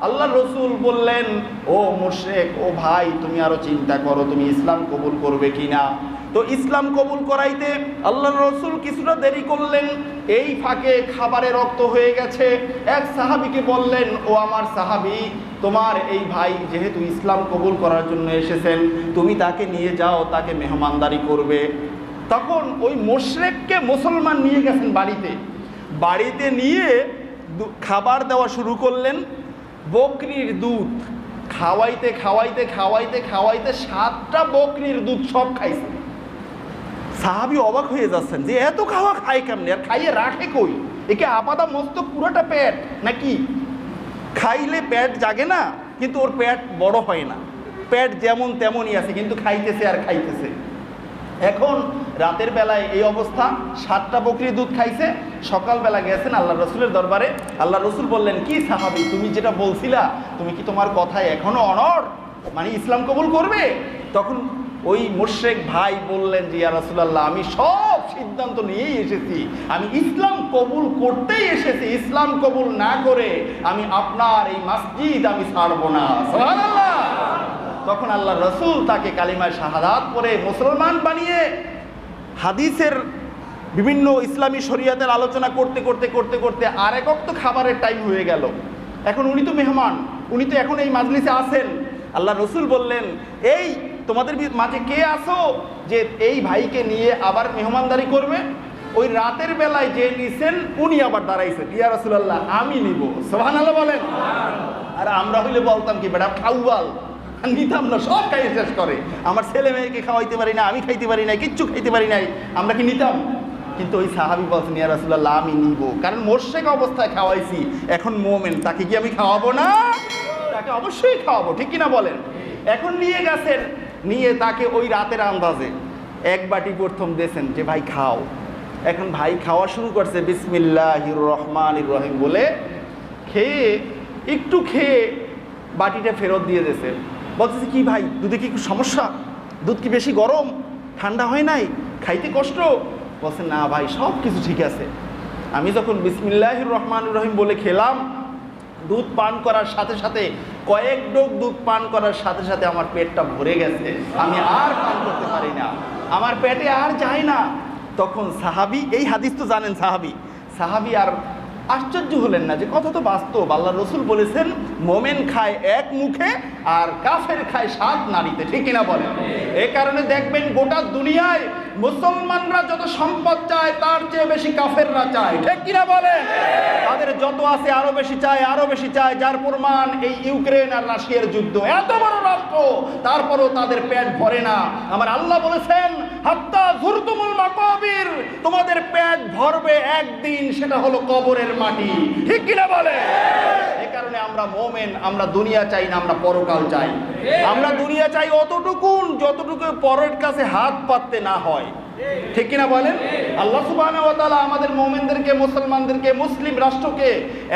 Speaker 2: আল্লাহর রসুল বললেন, ও মুশরিক, ও ভাই, তুমি আরো চিন্তা করো, তুমি ইসলাম কবুল করবে কিনা। তো ইসলাম কবুল করাইতে আল্লাহর রসুল কিছুটা দেরি করলেন। এই ফাঁকে খাবারে রক্ত হয়ে গেছে। এক সাহাবীকে বললেন, ও আমার সাহাবী, তোমার এই ভাই যেহেতু ইসলাম কবুল করার জন্য এসেছেন, তুমি তাকে নিয়ে যাও, তাকে মেহমানদারি করবে। তখন ওই মুশরিককে মুসলমান নিয়ে গেছেন বাড়িতে, বাড়িতে নিয়ে খাবার দেওয়া শুরু করলেন। বকরির দুধ খাওয়াইতে খাওয়াইতে খাওয়াইতে খাওয়াইতে 7টা বকরির দুধ সব খাইছে। সাহাবী অবাক হয়ে যাচ্ছেন যে এত খাওয়া খায় কেমনে, আর খাইয়ে রাখে কই? একে আপাদা মস্তক পুরোটা পেট নাকি? খাইলে পেট জাগে না, কিন্তু ওর পেট বড় হয় না, পেট যেমন তেমনই আছে, কিন্তু খাইতেছে আর খাইতেছে। এখন রাতের বেলায় এই অবস্থা, 7টা বকরির দুধ খাইছে। সকালবেলা গেছেন আল্লাহ রসুলের দরবারে। আল্লাহ রসুল বললেন, কি সাহাবী, তুমি যেটা বলছিলা, তুমি কি তোমার কথায় এখনো অনড়, মানে ইসলাম কবুল করবে? তখন ওই মুশরিক ভাই বললেন যে ইয়া রাসূলুল্লাহ, আমি সব সিদ্ধান্ত নিয়েই এসেছি, আমি ইসলাম কবুল করতেই এসেছি, ইসলাম কবুল না করে আমি আপনার এই মসজিদ আমি ছাড়বো না। সুবহানাল্লাহ। তখন আল্লাহ রসুল তাকে কালিমায় শাহাদাত পড়ে মুসলমান বানিয়ে হাদিসের বিভিন্ন ইসলামী শরীয়তের আলোচনা করতে করতে করতে করতে আরেক ওয়াক্ত খাবারের টাইম হয়ে গেল। এখন উনি তো মেহমান, উনি তো এখন এই মাজলিসে আছেন। আল্লাহ রসুল বললেন, এই তোমাদের মাঝে কে আসো যে এই ভাইকে নিয়ে আবার মেহমানদারি করবে? ওই রাতের বেলায় যে নিছেন উনি আবার দাঁড়াইছেন, ইয়া রাসূলুল্লাহ, আমি নিব। সুবহানাল্লাহ বলেন। আর আমরা হইলে বলতাম কি, বেটা খাওয়াল, নিতাম না, সব খাইয়ে শেষ করে। আমার ছেলে মেয়েকে খাওয়াইতে পারি না, আমি খাইতে পারি না, কিচ্ছু খাইতে পারি নাই, আমরা কি নিতাম? কিন্তু ওই সাহাবী বলছেন, ইয়া রাসূলুল্লাহ, আমি নিব, কারণ মুশরিক অবস্থায় খাওয়াইছি, এখন মুমিন, তাকে কি আমি খাওয়াবো না? তাকে অবশ্যই খাওয়াবো, ঠিক কিনা বলেন? এখন নিয়ে গেছেন, নিয়ে তাকে ওই রাতের আন্দাজে এক বাটি প্রথম দিয়েছেন যে ভাই খাও। এখন ভাই খাওয়া শুরু করছে বিসমিল্লাহির রহমানির রহিম বলে, খেয়ে একটু খেয়ে বাটিটা ফেরত দিয়ে দিয়েছে। বলতেছে, কি ভাই, দুধে কি সমস্যা? দুধ কি বেশি গরম, ঠান্ডা হয় নাই, খাইতে কষ্ট? বলছে, না ভাই, সব কিছু ঠিক আছে। আমি যখন বিসমিল্লাহির রহমানির রহিম বলে খেলাম, দুধ পান করার সাথে সাথে, কয়েক ডোক দুধ পান করার সাথে সাথে আমার পেটটা ভরে গেছে, আমি আর পান করতে পারি না, আমার পেটে আর যায় না। তখন সাহাবী, এই হাদিস তো জানেন, সাহাবী আর আশ্চর্য হলেন না, যে কথা তো বাস্তব। আল্লাহ রসুল বলেছেন, মোমেন খায় এক মুখে আর কাফের খায় 7 নাড়িতে, ঠিক কিনা বলেন? এই কারণে দেখবেন গোটা দুনিয়ায় মুসলমানরা যত সম্পদ চায় তার চেয়ে বেশি কাফেররা চায়, ঠিক কিনা বলেন? তাদের যত আছে আরো বেশি চায়, আরো বেশি চায়। যার প্রমাণ এই ইউক্রেন আর রাশিয়ার যুদ্ধ। এত বড় রাষ্ট্র, তারপরও তাদের পেট ভরে না। আমার আল্লাহ বলেছেন, হাত্তা যুরতুমুল মাকাবির, তোমাদের পেট ভরবে একদিন, সেটা হলো কবরের মাটি, ঠিক কিনা বলে? এই কারণে আমরা মুমিন, আমরা দুনিয়া চাই না, আমরা পরকাল চাই। আমরা দুনিয়া চাই অতটুকুন যতটুকু পরের কাছে হাত পাততে না হয়, ঠিক কিনা বলেন? আল্লাহ সুবহানাহু ওয়া তাআলা আমাদের মুমিনদেরকে, মুসলমানদেরকে, মুসলিম রাষ্ট্রকে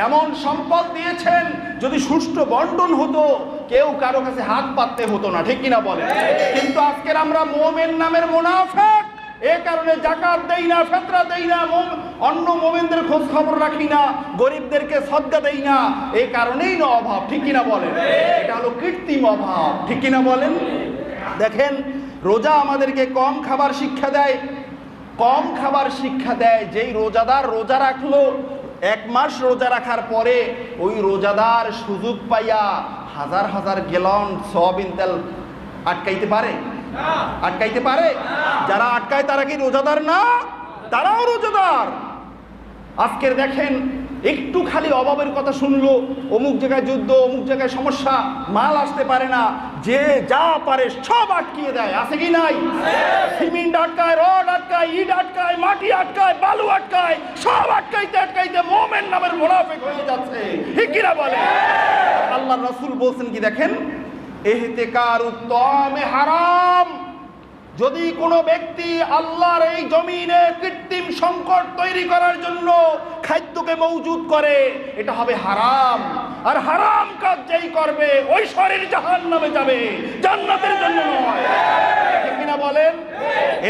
Speaker 2: এমন সম্পদ দিয়েছেন, যদি সুষ্ঠু বন্টন হতো কেউ কারো কাছে হাত পাততে হতো না, ঠিক কিনা বলেন? কিন্তু আজকের আমরা মুমিন নামের মুনাফিক, এই কারণে যাকাত দেই না, ফিতরা দেই না, অন্য মুমিনদের খোঁজ খবর রাখি না, গরিবদেরকে সদকা দেই না। এই কারণেই না অভাব, ঠিক কিনা বলেন? এটা হলো কৃত্রিম অভাব, ঠিক কিনা বলেন? দেখেন, রোজা আমাদেরকে কম খাবার শিক্ষা দেয়, কম খাবার শিক্ষা দেয়। যেই রোজাদার রোজা রাখলো, 1 মাস রোজা রাখার পরে ওই রোজাদার সুযোগ পাইয়া হাজার হাজার গ্যালন সয়াবিন তেল আটকাইতে পারে? আটকাইতে পারে? যারা আটকায় তারা কি রোজাদার না? তারাও রোজাদার। আজকের দেখেন একটু খালি অভাবের কথা শুনলো, অমুক জায়গায় যুদ্ধ, অমুক জায়গায় সমস্যা, মাল আসতে পারে না, যে যা পারে সব আটকিয়ে দেয়, আছে কি নাই? সিমেন্ট আটকায়, রড আটকায়, ইট আটকায়, মাটি আটকায়, বালু আটকায়, সব আটকাইতে আটকাইতে মোমেন নামের মুনাফিক হয়ে যাচ্ছে, ঠিক কিনা বলে? আল্লাহ রাসূল বলছেন কি দেখেন, ইহতিকারুত তাআমে হারাম। যদি কোনো ব্যক্তি আল্লাহর এই জমিনে কৃত্রিম সংকট তৈরি করার জন্য খাদ্যকে মওজুদ করে, এটা হবে হারাম। আর হারাম কাজ যেই করবে ওই শরীর জাহান্নামে যাবে, জান্নাতের জন্য নয়, ঠিক কিনা বলেন?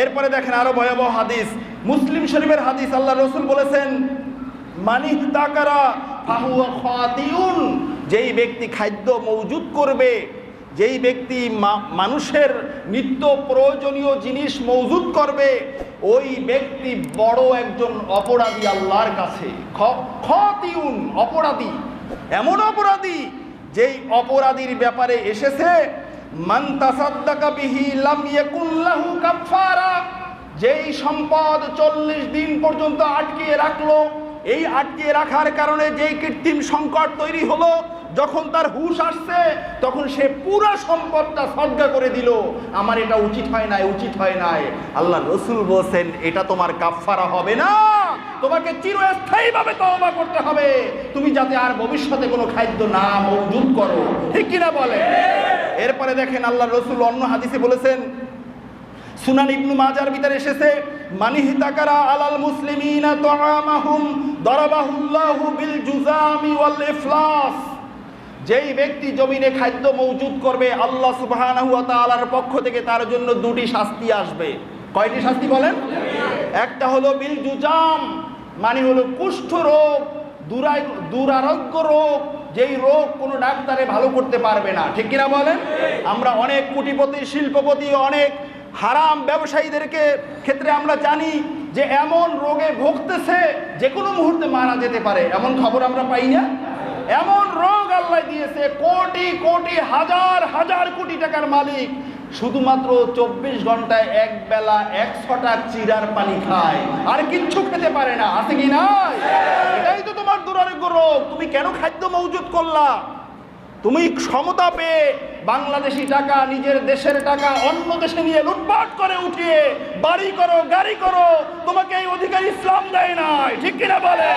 Speaker 2: এরপরে দেখেন আরো ভয়াবহ হাদিস, মুসলিম শরীফের হাদিস। আল্লাহ রাসূল বলেছেন, মানিহতাকারা ফাহুয়া খাতিউন। যেই ব্যক্তি খাদ্য মওজুদ করবে, যেই ব্যক্তি মানুষের নিত্য প্রয়োজনীয় জিনিস মওজুদ করবে, ওই ব্যক্তি বড় একজন অপরাধী আল্লাহর কাছে। খাতিউন, অপরাধী, এমন অপরাধী যেই অপরাধীর ব্যাপারে এসেছে মান তাসাদ্দাকা বিহি লাম ইয়াকুন লাহু কাফারা। যেই সম্পদ 40 দিন পর্যন্ত আটকিয়ে রাখলো, এই আটকিয়ে রাখার কারণে যেই কৃত্রিম সংকট তৈরি হলো, যখন তার হুঁশ আসছে তখন সে পুরো সম্পদটা সদকা করে দিল, আমার এটা উচিত হয় নাই, উচিত হয় নাই। আল্লাহ রাসূল বলেন, এটা তোমার কাফারা হবে না, তোমাকে চিরস্থায়ীভাবে তওবা করতে হবে, তুমি যাতে আর ভবিষ্যতে কোনো খাদ্য না মওজুদ করো, ঠিক কিনা বলে? এরপরে দেখেন আল্লাহ রাসূল অন্য হাদিসে বলেছেন, সুনান ইবনু মাজার ভিতরে এসেছে, মানিহতাকারা আলাল মুসলিমিনা তাআমাহুম দারাবাহুল্লাহু বিল জুজামি ওয়াল ইফলাস। যেই ব্যক্তি জমিনে খাদ্য মওজুদ করবে, আল্লাহ সুবহানাহু ওয়া তাআলার পক্ষ থেকে তার জন্য দুটি শাস্তি আসবে। কয়টি শাস্তি বলেন? একটা হলো বিল জুজাম, মানে হলো কুষ্ঠ রোগ, দুরারোগ্য রোগ, যেই রোগ কোনো ডাক্তারে ভালো করতে পারবে না, ঠিক কিনা বলেন? আমরা অনেক কোটিপতি, শিল্পপতি, অনেক হারাম ব্যবসায়ীদেরকে ক্ষেত্রে আমরা জানি যে এমন রোগে ভুগতেছে যে কোনো মুহূর্তে মারা যেতে পারে, এমন খবর আমরা পাই না? এমন রোগ আল্লাহ দিয়েছে, কোটি কোটি হাজার হাজার কোটি টাকার মালিক শুধুমাত্র 24 ঘন্টায় এক বেলা 100 টাকা চিরার পানি খায়, আর কিচ্ছু খেতে পারে না, আছে কি নাই? এটাই তো তোমার দুরারোগ্য রোগ। তুমি কেন খাদ্য মওজুদ করলা? তুমি ক্ষমতা পেয়ে বাংলাদেশি টাকা, নিজের দেশের টাকা অন্য দেশে নিয়ে লুটপাট করে উঠিয়ে বাড়ি করো, গাড়ি করো, তোমাকে এই অধিকার ইসলাম দেয় নাই, ঠিক কিনা বলে?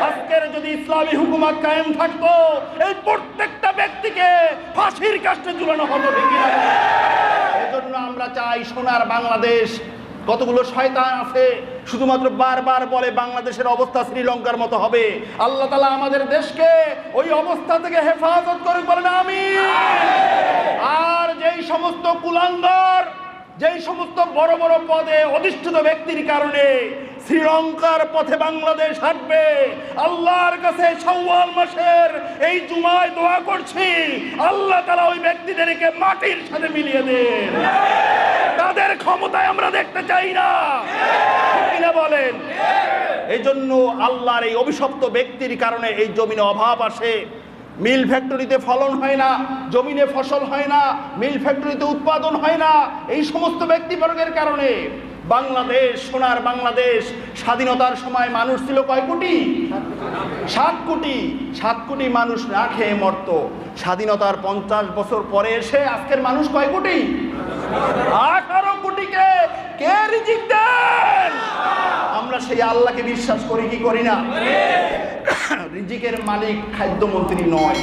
Speaker 2: আজকের যদি ইসলামী হুকুমত কায়েম থাকতো, এই প্রত্যেকটা ব্যক্তিকে ফাঁসির কাস্টে ঝুলানো হতো, ঠিক কিনা? এজন্য আমরা চাই সোনার বাংলাদেশ। কতগুলো শয়তান আছে শুধুমাত্র বারবার বলে বাংলাদেশের অবস্থা শ্রীলঙ্কার মতো হবে। আল্লাহ তাআলা আমাদের দেশকে ওই অবস্থা থেকে হেফাজত করে, বলেন আমিন। আর যেই সমস্ত কুলাঙ্গার, যেই সমস্ত বড় বড় পদে অধিষ্ঠিত ব্যক্তির কারণে শ্রীলঙ্কার পথে বাংলাদেশ হাঁটবে, আল্লাহর কাছে শাওয়াল মাসের এই জুমায় দোয়া করছি, আল্লাহ তাআলা ওই ব্যক্তিদেরকে মাটির সাথে মিলিয়ে দেন। তাদের ক্ষমতায় আমরা দেখতে চাই না, কিনা বলেন? এই জন্য আল্লাহর এই অভিশপ্ত ব্যক্তির কারণে এই জমিনে অভাব আসে, মিল ফ্যাক্টরিতে ফলন হয় না, জমিনে ফসল হয় না, মিল ফ্যাক্টরিতে উৎপাদন হয় না। এই সমস্ত ব্যক্তিবর্গের কারণে বাংলাদেশ, সোনার বাংলাদেশ, স্বাধীনতার সময় মানুষ ছিল কয় কোটি? 7 কোটি। 7 কোটি মানুষ না খেয়ে মরত। স্বাধীনতার 50 বছর পরে এসে আজকের মানুষ কয় কোটি? 18 কোটিকে কে রিজিক দেন? আমরা সেই আল্লাহকে বিশ্বাস করি কি করি না? রিজিকের মালিক খাদ্যমন্ত্রী নয়,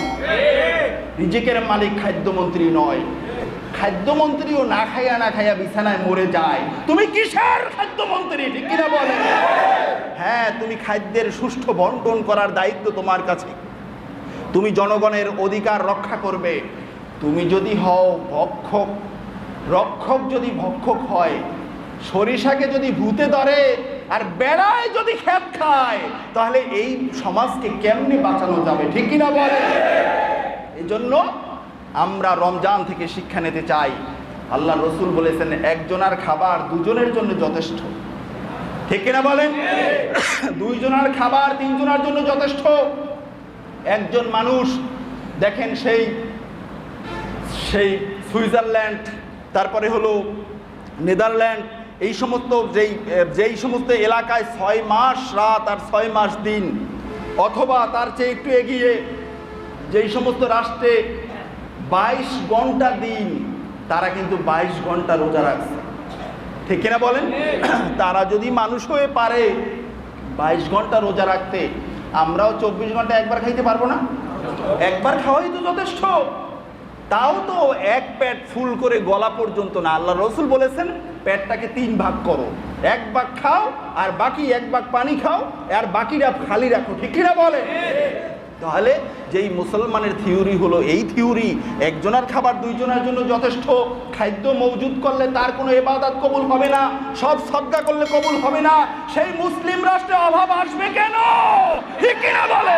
Speaker 2: রিজিকের মালিক খাদ্যমন্ত্রী নয়। খাদ্যমন্ত্রীও না খাইয়া বিছানায় মরে যায়, তুমি কিসের খাদ্যমন্ত্রী, ঠিক কিনা বলে? হ্যাঁ, তুমি খাদ্যের সুষ্ঠু বন্টন করার দায়িত্ব তোমার কাছে। তুমি জনগণের অধিকার রক্ষা করবে। তুমি যদি হও ভক্ষক, রক্ষক যদি ভক্ষক হয়, সরিষাকে যদি ভূতে ধরে আর বেড়ায় যদি খেত খায়, তাহলে এই সমাজকে কেমনে বাঁচানো যাবে, ঠিক কিনা বলে? এই জন্য আমরা রমজান থেকে শিক্ষা নিতে চাই। আল্লাহ রসুল বলেছেন, একজনের খাবার দুজনের জন্য যথেষ্ট, ঠিক কিনা বলেন? 2 জনের খাবার 3 জনের জন্য যথেষ্ট। একজন মানুষ দেখেন, সেই সুইজারল্যান্ড, তারপরে হলো নেদারল্যান্ড, এই সমস্ত যেই সমস্ত এলাকায় 6 মাস রাত আর 6 মাস দিন, অথবা তার চেয়ে একটু এগিয়ে যেই সমস্ত রাষ্ট্রে 22 ঘন্টা দিন, তারা কিন্তু 22 ঘন্টা রোজা রাখছে, ঠিক কিনা বলেন? তারা যদি মানুষ হয়ে পারে 22 ঘন্টা রোজা রাখতে, আমরাও 24 ঘন্টা একবার খাইতে পারবো না? একবার খাওয়াই তো যথেষ্ট। তাও তো এক পেট ফুল করে গলা পর্যন্ত না। আল্লাহ রসুল বলেছেন পেটটাকে 3 ভাগ করো, 1 ভাগ খাও আর বাকি 1 ভাগ পানি খাও, আর বাকিটা খালি রাখো, ঠিক কিনা বলে? তাহলে যেই মুসলমানের থিওরি হলো এই থিওরি, একজনের খাবার 2 জনের জন্য যথেষ্ট, খাদ্য মজুদ করলে তার কোনো ইবাদত কবুল হবে না, সব সদকা করলে কবুল হবে না, সেই মুসলিম রাষ্ট্রে অভাব আসবে কেন? ঠিক কিনা বলে?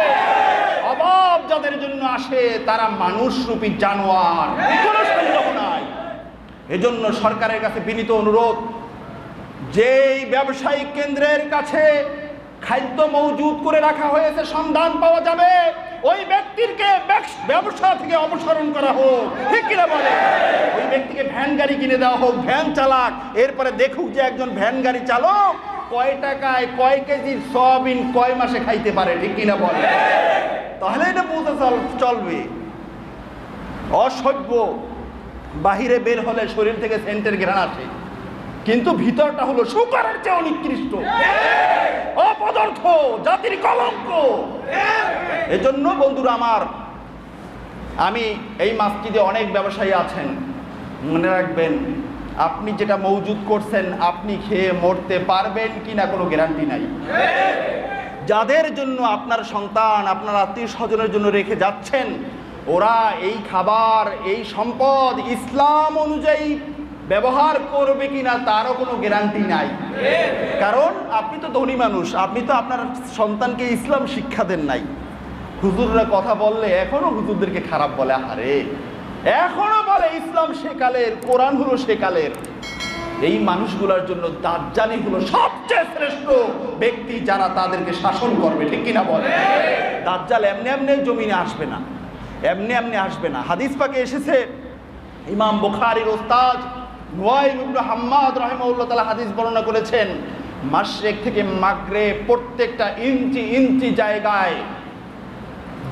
Speaker 2: অভাব যাদের জন্য আসে তারা মানুষরূপী জানোয়ার, কোনো সন্দেহ নাই। এজন্য সরকারের কাছে বিনীত অনুরোধ, যেই ব্যবসায়িক কেন্দ্রের কাছে খাদ্য মজুদ করে রাখা হয়েছে সন্ধান পাওয়া যাবে, ওই ব্যক্তিকে ব্যবসা থেকে অপসারণ করা হোক, ঠিক কিনা বলে? ওই ব্যক্তিকে ভ্যান গাড়ি কিনে দেওয়া হোক, ভ্যান চালাক, এরপরে দেখুক যে একজন ভ্যান গাড়ি চালক কয় টাকায় কয় কেজির সয়াবিন কয় মাসে খাইতে পারে, ঠিক কিনা বলে? তাহলে এটা বুঝতে চলবে। অসভ্য, বাহিরে বের হলে শরীর থেকে সেন্টের ঘ্রাণ আসে, কিন্তু ভিতরটা হলো শুকরের চেয়ে নিকৃষ্ট, অপদার্থ, জাতির কলঙ্ক। এজন্য বন্ধুরা আমার, আমি এই মসজিদে অনেক ব্যবসায়ী আছেন, মনে রাখবেন আপনি যেটা মজুদ করছেন আপনি খেয়ে মরতে পারবেন কিনা কোনো গ্যারান্টি নাই। যাদের জন্য আপনার সন্তান, আপনার আত্মীয় স্বজনের জন্য রেখে যাচ্ছেন, ওরা এই খাবার, এই সম্পদ ইসলাম অনুযায়ী ব্যবহার করবে কিনা তারও কোনো গ্যারান্টি নাই। কারণ আপনি তো ধনী মানুষ, আপনি তো আপনার সন্তানকে ইসলাম শিক্ষা দেন নাই। হুজুররা কথা বললে এখনো হুজুরদেরকে খারাপ বলে, আরে এখনো বলে ইসলাম সেকালের, কোরআন হলো সেকালের। এই মানুষগুলোর জন্য দাজ্জালই হলো সবচেয়ে শ্রেষ্ঠ ব্যক্তি যারা তাদেরকে শাসন করবে, ঠিক কিনা বলে? দাজ্জাল এমনি এমনি জমিনে আসবে না, এমনি এমনি আসবে না। হাদিস পাকে এসেছে, ইমাম বুখারীর ওস্তাদ নুয়াইম ইবনে হাম্মাদ রাহিমাহুল্লাহ তাআলা হাদিস বর্ণনা করেছেন, মাশরিক থেকে মাগরিব প্রত্যেকটা ইঞ্চি ইঞ্চি জায়গায়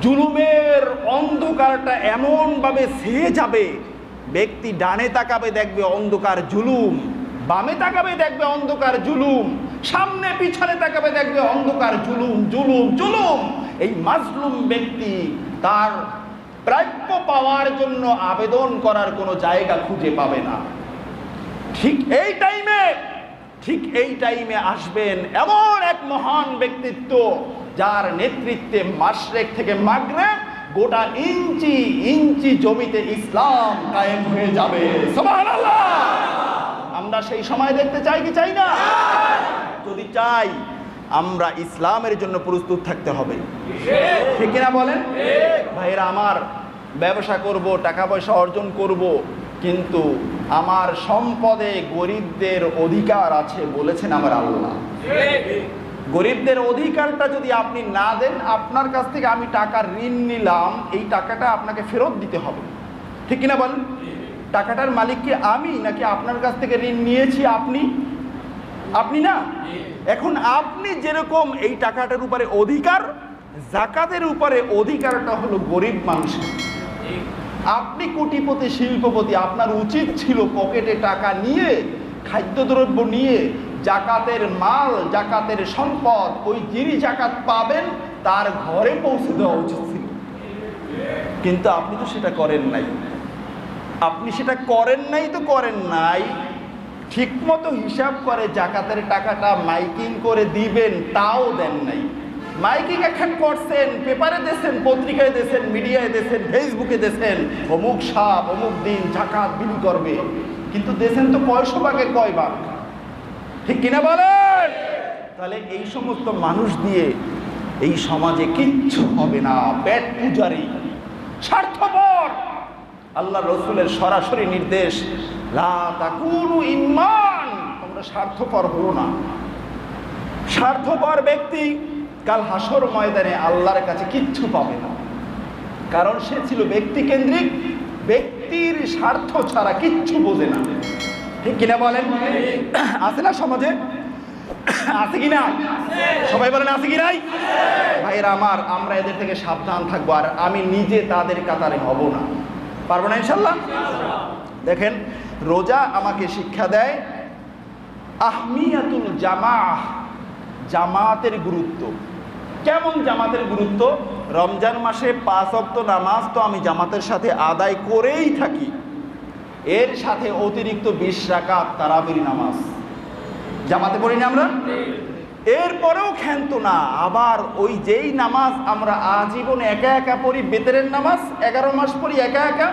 Speaker 2: জুলুমের অন্ধকারটা এমনভাবে ছেয়ে যাবে, ব্যক্তি ডানে তাকাবে দেখবে অন্ধকার জুলুম, বামে তাকাবে দেখবে অন্ধকার জুলুম, সামনে পিছনে তাকাবে দেখবে অন্ধকার জুলুম জুলুম জুলুম। এই মাজলুম ব্যক্তি তার প্রাপ্য পাওয়ার জন্য আবেদন করার কোনো জায়গা খুঁজে পাবে না। ঠিক এই টাইমে আসবেন এমন এক মহান ব্যক্তিত্ব, যার নেতৃত্বে মাশরিক থেকে মাগরিব গোটা ইঞ্চি ইঞ্চি জমিতে ইসলাম কায়েম হয়ে যাবে। সুবহানাল্লাহ। আমরা সেই সময় দেখতে চাই কি চাই না? যদি চাই, আমরা ইসলামের জন্য প্রস্তুত থাকতে হবে, ঠিক কিনা বলেন? ভাইরা আমার, ব্যবসা করব, টাকা পয়সা অর্জন করব, কিন্তু আমার সম্পদে গরিবদের অধিকার আছে বলেছেন আমার আল্লাহ। গরিবদের অধিকারটা যদি আপনি না দেন, আপনার কাছ থেকে আমি টাকা ঋণ নিলাম, এই টাকাটা আপনাকে ফেরত দিতে হবে, ঠিক কিনা বলেন? টাকাটার মালিক কি আমি, নাকি আপনার কাছ থেকে ঋণ নিয়েছি আপনি না? এখন আপনি যেরকম এই টাকাটার উপরে অধিকার, যাকাতের উপরে অধিকারটা হলো গরিব মানুষের। আপনি কোটিপতি শিল্পপতি, আপনার উচিত ছিল পকেটে টাকা নিয়ে, খাদ্যদ্রব্য নিয়ে জাকাতের মাল, জাকাতের সম্পদ, ওই যিনি জাকাত পাবেন তার ঘরে পৌঁছে দেওয়া উচিত ছিল। কিন্তু আপনি তো সেটা করেন নাই। আপনি সেটা করেন নাই, ঠিক মতো হিসাব করে জাকাতের টাকাটা মাইকিং করে দিবেন, তাও দেন নাই। মাইকিং এখন করছেন, পেপারে দিয়েছেন, পত্রিকায় দিয়েছেন, মিডিয়ায় দিয়েছেন, ফেসবুকে দিয়েছেন, অমুক সাপ অমুক দিন জাকাত বিলি করবে, কিন্তু দিয়েছেন তো 100 ভাগের কয় ভাগ, ঠিক কিনা বলেন? তাহলে এই সমস্ত মানুষ দিয়ে এই সমাজে কিচ্ছু হবে না। পেট পূজারি, স্বার্থপর। আল্লাহ রসুলের সরাসরি নির্দেশ, লা তাকুনু ইম্মান, তোমরা স্বার্থপর হও না। স্বার্থপর ব্যক্তি কাল হাসর ময়দানে আল্লাহর কাছে কিচ্ছু পাবে না, কারণ সে ছিল ব্যক্তি কেন্দ্রিক, ব্যক্তির স্বার্থ ছাড়া কিচ্ছু বোঝে না। ঠিক কিনা বলেন? আছে না সমাজে? আছে কিনা? সবাই বলেন আছে কি নাই? ভাইয়েরা আমার, আমরা এদের থেকে সাবধান থাকবো, আর আমি নিজে তাদের কাতারে হব না। পারবো না ইনশাল্লাহ? দেখেন, রোজা আমাকে শিক্ষা দেয় আহমিয়াতুল জামাআহ, জামাতের গুরুত্ব। কেমন জামাতের গুরুত্ব? রমজান মাসে 5 ওয়াক্ত নামাজ তো আমি জামাতের সাথে আদায় করেই থাকি, এর সাথে অতিরিক্ত 20 রাকাত তারাবির নামাজ জামাতে পড়ি না আমরা? এরপরেও ক্ষান্ত না, আবার ওই যেই নামাজ আমরা আজীবন একা একা পড়ি, বেতেরের নামাজ 11 মাস পড়ি একা একা,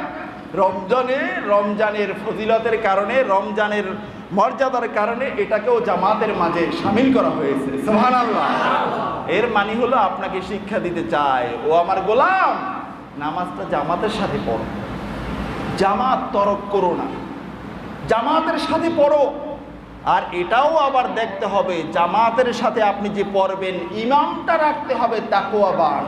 Speaker 2: রমজানের ফজিলতের কারণে, রমজানের মর্যাদার কারণে এটাকেও জামাতের মাঝে শামিল করা হয়েছে। সুবহানাল্লাহ। এর মানে হলো আপনাকে শিক্ষা দিতে চায়, ও আমার গোলাম, নামাজটা জামাতের সাথে পড়ো, জামাত তরক করো না, জামাতের সাথে পড়ো। আর এটাও আবার দেখতে হবে, জামাতের সাথে আপনি যে পড়বেন, ইমামটা রাখতে হবে তাকওয়াবান।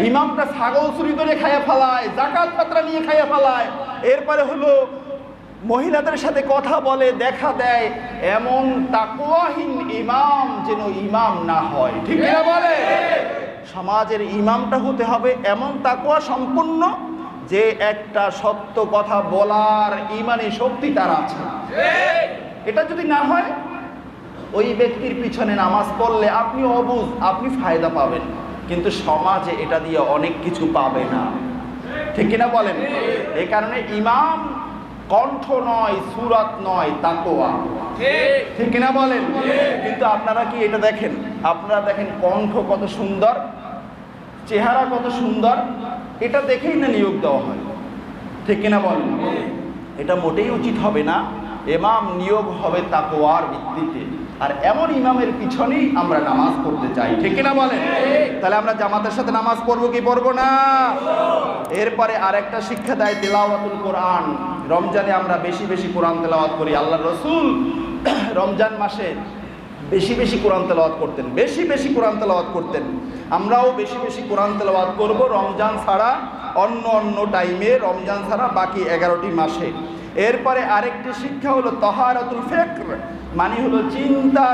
Speaker 2: ইমামটা ছাগল চুরি করে খাইয়া ফেলায়, জাকাত পাত্রা নিয়ে খাইয়া ফেলায়, এরপরে হলো মহিলাদের সাথে কথা বলে, দেখা দেয়, এমন তাকওয়াহীন ইমাম যেন ইমাম না হয়। ঠিক কিনা বলে? সমাজের ইমামটা হতে হবে এমন তাকওয়া সম্পন্ন যে একটা সত্য কথা বলার ইমানি শক্তি তার আছে। এটা যদি না হয়, ওই ব্যক্তির পিছনে নামাজ পড়লে আপনি অবুঝ, আপনি ফায়দা পাবেন, কিন্তু সমাজে এটা দিয়ে অনেক কিছু পাবে না। ঠিক কিনা বলেন? এই কারণে ইমাম কণ্ঠ নয়, সুরাত নয়, তাকওয়া। ঠিক কিনা বলেন? কিন্তু আপনারা কি এটা দেখেন? আপনারা দেখেন কণ্ঠ কত সুন্দর, চেহারা কত সুন্দর, এটা দেখেই না নিয়োগ দেওয়া হয়। ঠিক কিনা বলেন? এটা মোটেই উচিত হবে না। ইমাম নিয়োগ হবে তাকওয়ার ভিত্তিতে, আর এমন ইমামের পিছনেই আমরা নামাজ পড়তে চাই। ঠিক কিনা বলেন? তাহলে আমরা জামাতের সাথে নামাজ পড়বো কি পড়বো না? এরপরে আরেকটা শিক্ষা দেয় তিলাওয়াতুল কোরআন। রমজানে আমরা বেশি বেশি কোরআন তেলাওয়াত করি। আল্লাহর রাসূল রমজান মাসে বেশি বেশি কোরআন তেলাওয়াত করতেন, বেশি বেশি কোরআন তেলাওয়াত করতেন। আমরাও বেশি বেশি কোরআন তেলাওয়াত করব, রমজান ছাড়া অন্য টাইমে, রমজান ছাড়া বাকি 11টি মাসে। এরপরে আরেকটি শিক্ষা হলো তাহারাতুল ফিকর, মানে হলো চিন্তা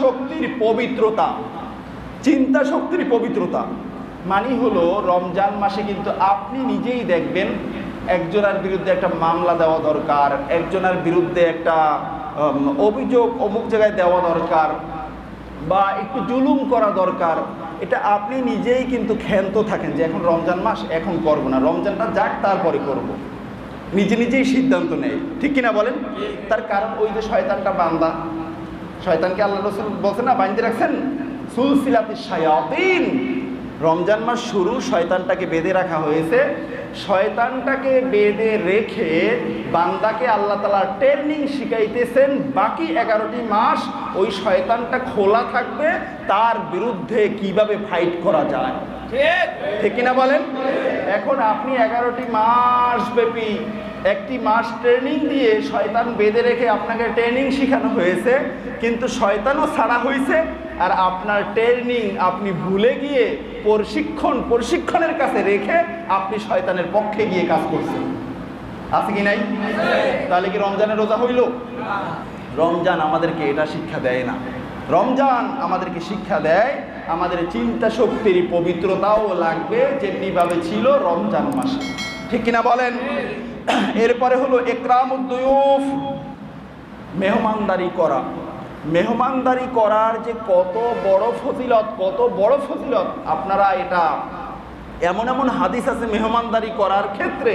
Speaker 2: শক্তির পবিত্রতা। চিন্তা শক্তির পবিত্রতা মানে হলো, রমজান মাসে কিন্তু আপনি নিজেই দেখবেন একজনের বিরুদ্ধে একটা মামলা দেওয়া দরকার, একজনের বিরুদ্ধে একটা অভিযোগ অমুক জায়গায় দেওয়া দরকার, বা একটু জুলুম করা দরকার। এটা আপনি নিজেই কিন্তু ক্ষান্ত থাকেন যে এখন রমজান মাস, এখন করবো না, রমজানটা যাক তারপরে করব। নিজেই সিদ্ধান্ত নেয়। ঠিক কিনা বলেন? তার কারণ ওই যে শয়তানটা বান্দা, শয়তানকে আল্লাহ রাসূল বলছেন না, বাইন্ধে রাখছেন সুলসিলাতিশ শায়াতিন। রমজান মাস শুরু, শয়তানটাকে বেঁধে রাখা হয়েছে। শয়তানটাকে বেঁধে রেখে বান্দাকে আল্লাহ তাআলা ট্রেনিং শিখাইতেছেন, বাকি 11টি মাস ওই শয়তানটা খোলা থাকবে, তার বিরুদ্ধে কিভাবে ফাইট করা যায়। ঠিক কিনা বলেন? এখন আপনি 11টি মাস ব্যাপী একটি মাস ট্রেনিং দিয়ে শয়তান বেঁধে রেখে আপনাকে ট্রেনিং শেখানো হয়েছে, কিন্তু শয়তানও ছাড়া হয়েছে, আর আপনার ট্রেনিং আপনি ভুলে গিয়ে প্রশিক্ষণের কাছে রেখে আপনি শয়তানের পক্ষে গিয়ে কাজ করছেন। আছে কি নাই? তাহলে কি রমজানের রোজা হইল? রমজান আমাদেরকে এটা শিক্ষা দেয় না। রমজান আমাদেরকে শিক্ষা দেয় আমাদের চিন্তা শক্তির পবিত্রতাও লাগবে, যেমনিভাবে ছিল রমজান মাসে। ঠিক কিনা বলেন? এরপরে হলো ইকরামুদ দুয়ুফ, মেহমানদারি করা। মেহমানদারি করার যে কত বড় ফজিলত, আপনারা এটা এমন হাদিস আছে মেহমানদারি করার ক্ষেত্রে,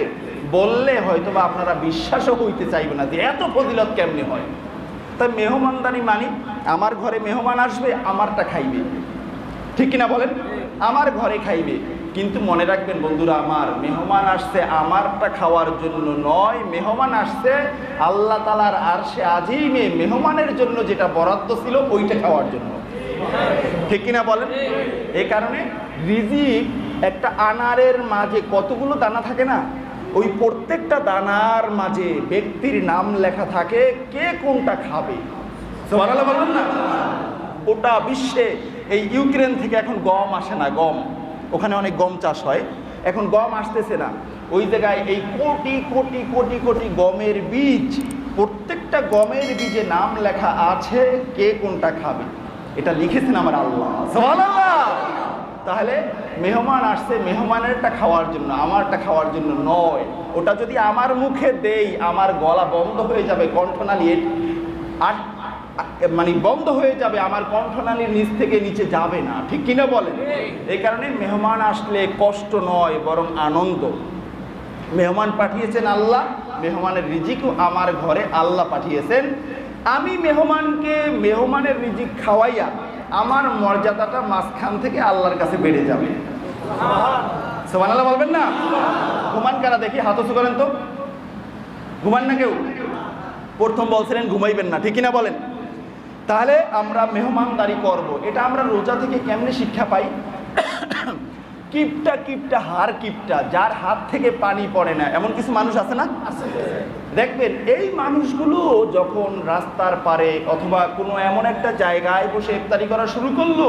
Speaker 2: বললে হয়তো বা আপনারা বিশ্বাসও হইতে চাইবে না যে এত ফজিলত কেমনে হয়। তাই মেহমানদারি মানে আমার ঘরে মেহমান আসবে, আমারটা খাইবে। ঠিক কিনা বলেন? আমার ঘরে খাইবে, কিন্তু মনে রাখবেন বন্ধুরা আমার, মেহমান আসছে আমারটা খাওয়ার জন্য নয়, মেহমান আসছে আল্লাহ তাআলার আরশে আজিমে মেহমানের জন্য যেটা বরাদ্দ ছিল ওইটা খাওয়ার জন্য। ঠিক কিনা বলেন? এই কারণে রিজিক একটা আনারের মাঝে কতগুলো দানা থাকে না, ওই প্রত্যেকটা দানার মাঝে ব্যক্তির নাম লেখা থাকে, কে কোনটা খাবে। সুবহানাল্লাহ বলুন না। গোটা বিশ্বে এই ইউক্রেন থেকে এখন গম আসে না, গম, ওখানে অনেক গম চাষ হয়, এখন গম আসতেছে না। ওই জায়গায় এই কোটি কোটি কোটি কোটি গমের বীজ, প্রত্যেকটা গমের বীজে নাম লেখা আছে কে কোনটা খাবে, এটা লিখেছেন আমার আল্লাহ। সুবহানাল্লাহ। তাহলে মেহমান আসছে মেহমানেরটা খাওয়ার জন্য, আমারটা খাওয়ার জন্য নয়। ওটা যদি আমার মুখে দেই আমার গলা বন্ধ হয়ে যাবে, কণ্ঠনালী মানে বন্ধ হয়ে যাবে, আমার কণ্ঠনালীর নিচ থেকে নিচে যাবে না, ঠিক কিনা বলেন? এই কারণে মেহমান আসলে কষ্ট নয় বরং আনন্দ। মেহমান পাঠিয়েছেন আল্লাহ, মেহমানের রিজিকও আমার ঘরে আল্লাহ পাঠিয়েছেন। আমি মেহমানকে মেহমানের রিজিক খাওয়াইয়া আমার মর্যাদাটা মাঝখান থেকে আল্লাহর কাছে বেড়ে যাবে। সুবহানাল্লাহ বলবেন না? ঘুমান কারা দেখি, হাত উঁচু করেন তো। ঘুমান না কেউ? প্রথম বলছিলেন ঘুমাইবেন না, ঠিক কিনা বলেন? তাহলে আমরা মেহমানদারি করব, এটা আমরা রোজা থেকে কেমনে শিক্ষা পাই? কিপটা কিপটা হার কিপটা, যার হাত থেকে পানি পড়ে না, এমন কিছু মানুষ আছে না? দেখবেন এই মানুষগুলো যখন রাস্তার পারে অথবা কোনো এমন একটা জায়গায় বসে ইফতারি করা শুরু করলো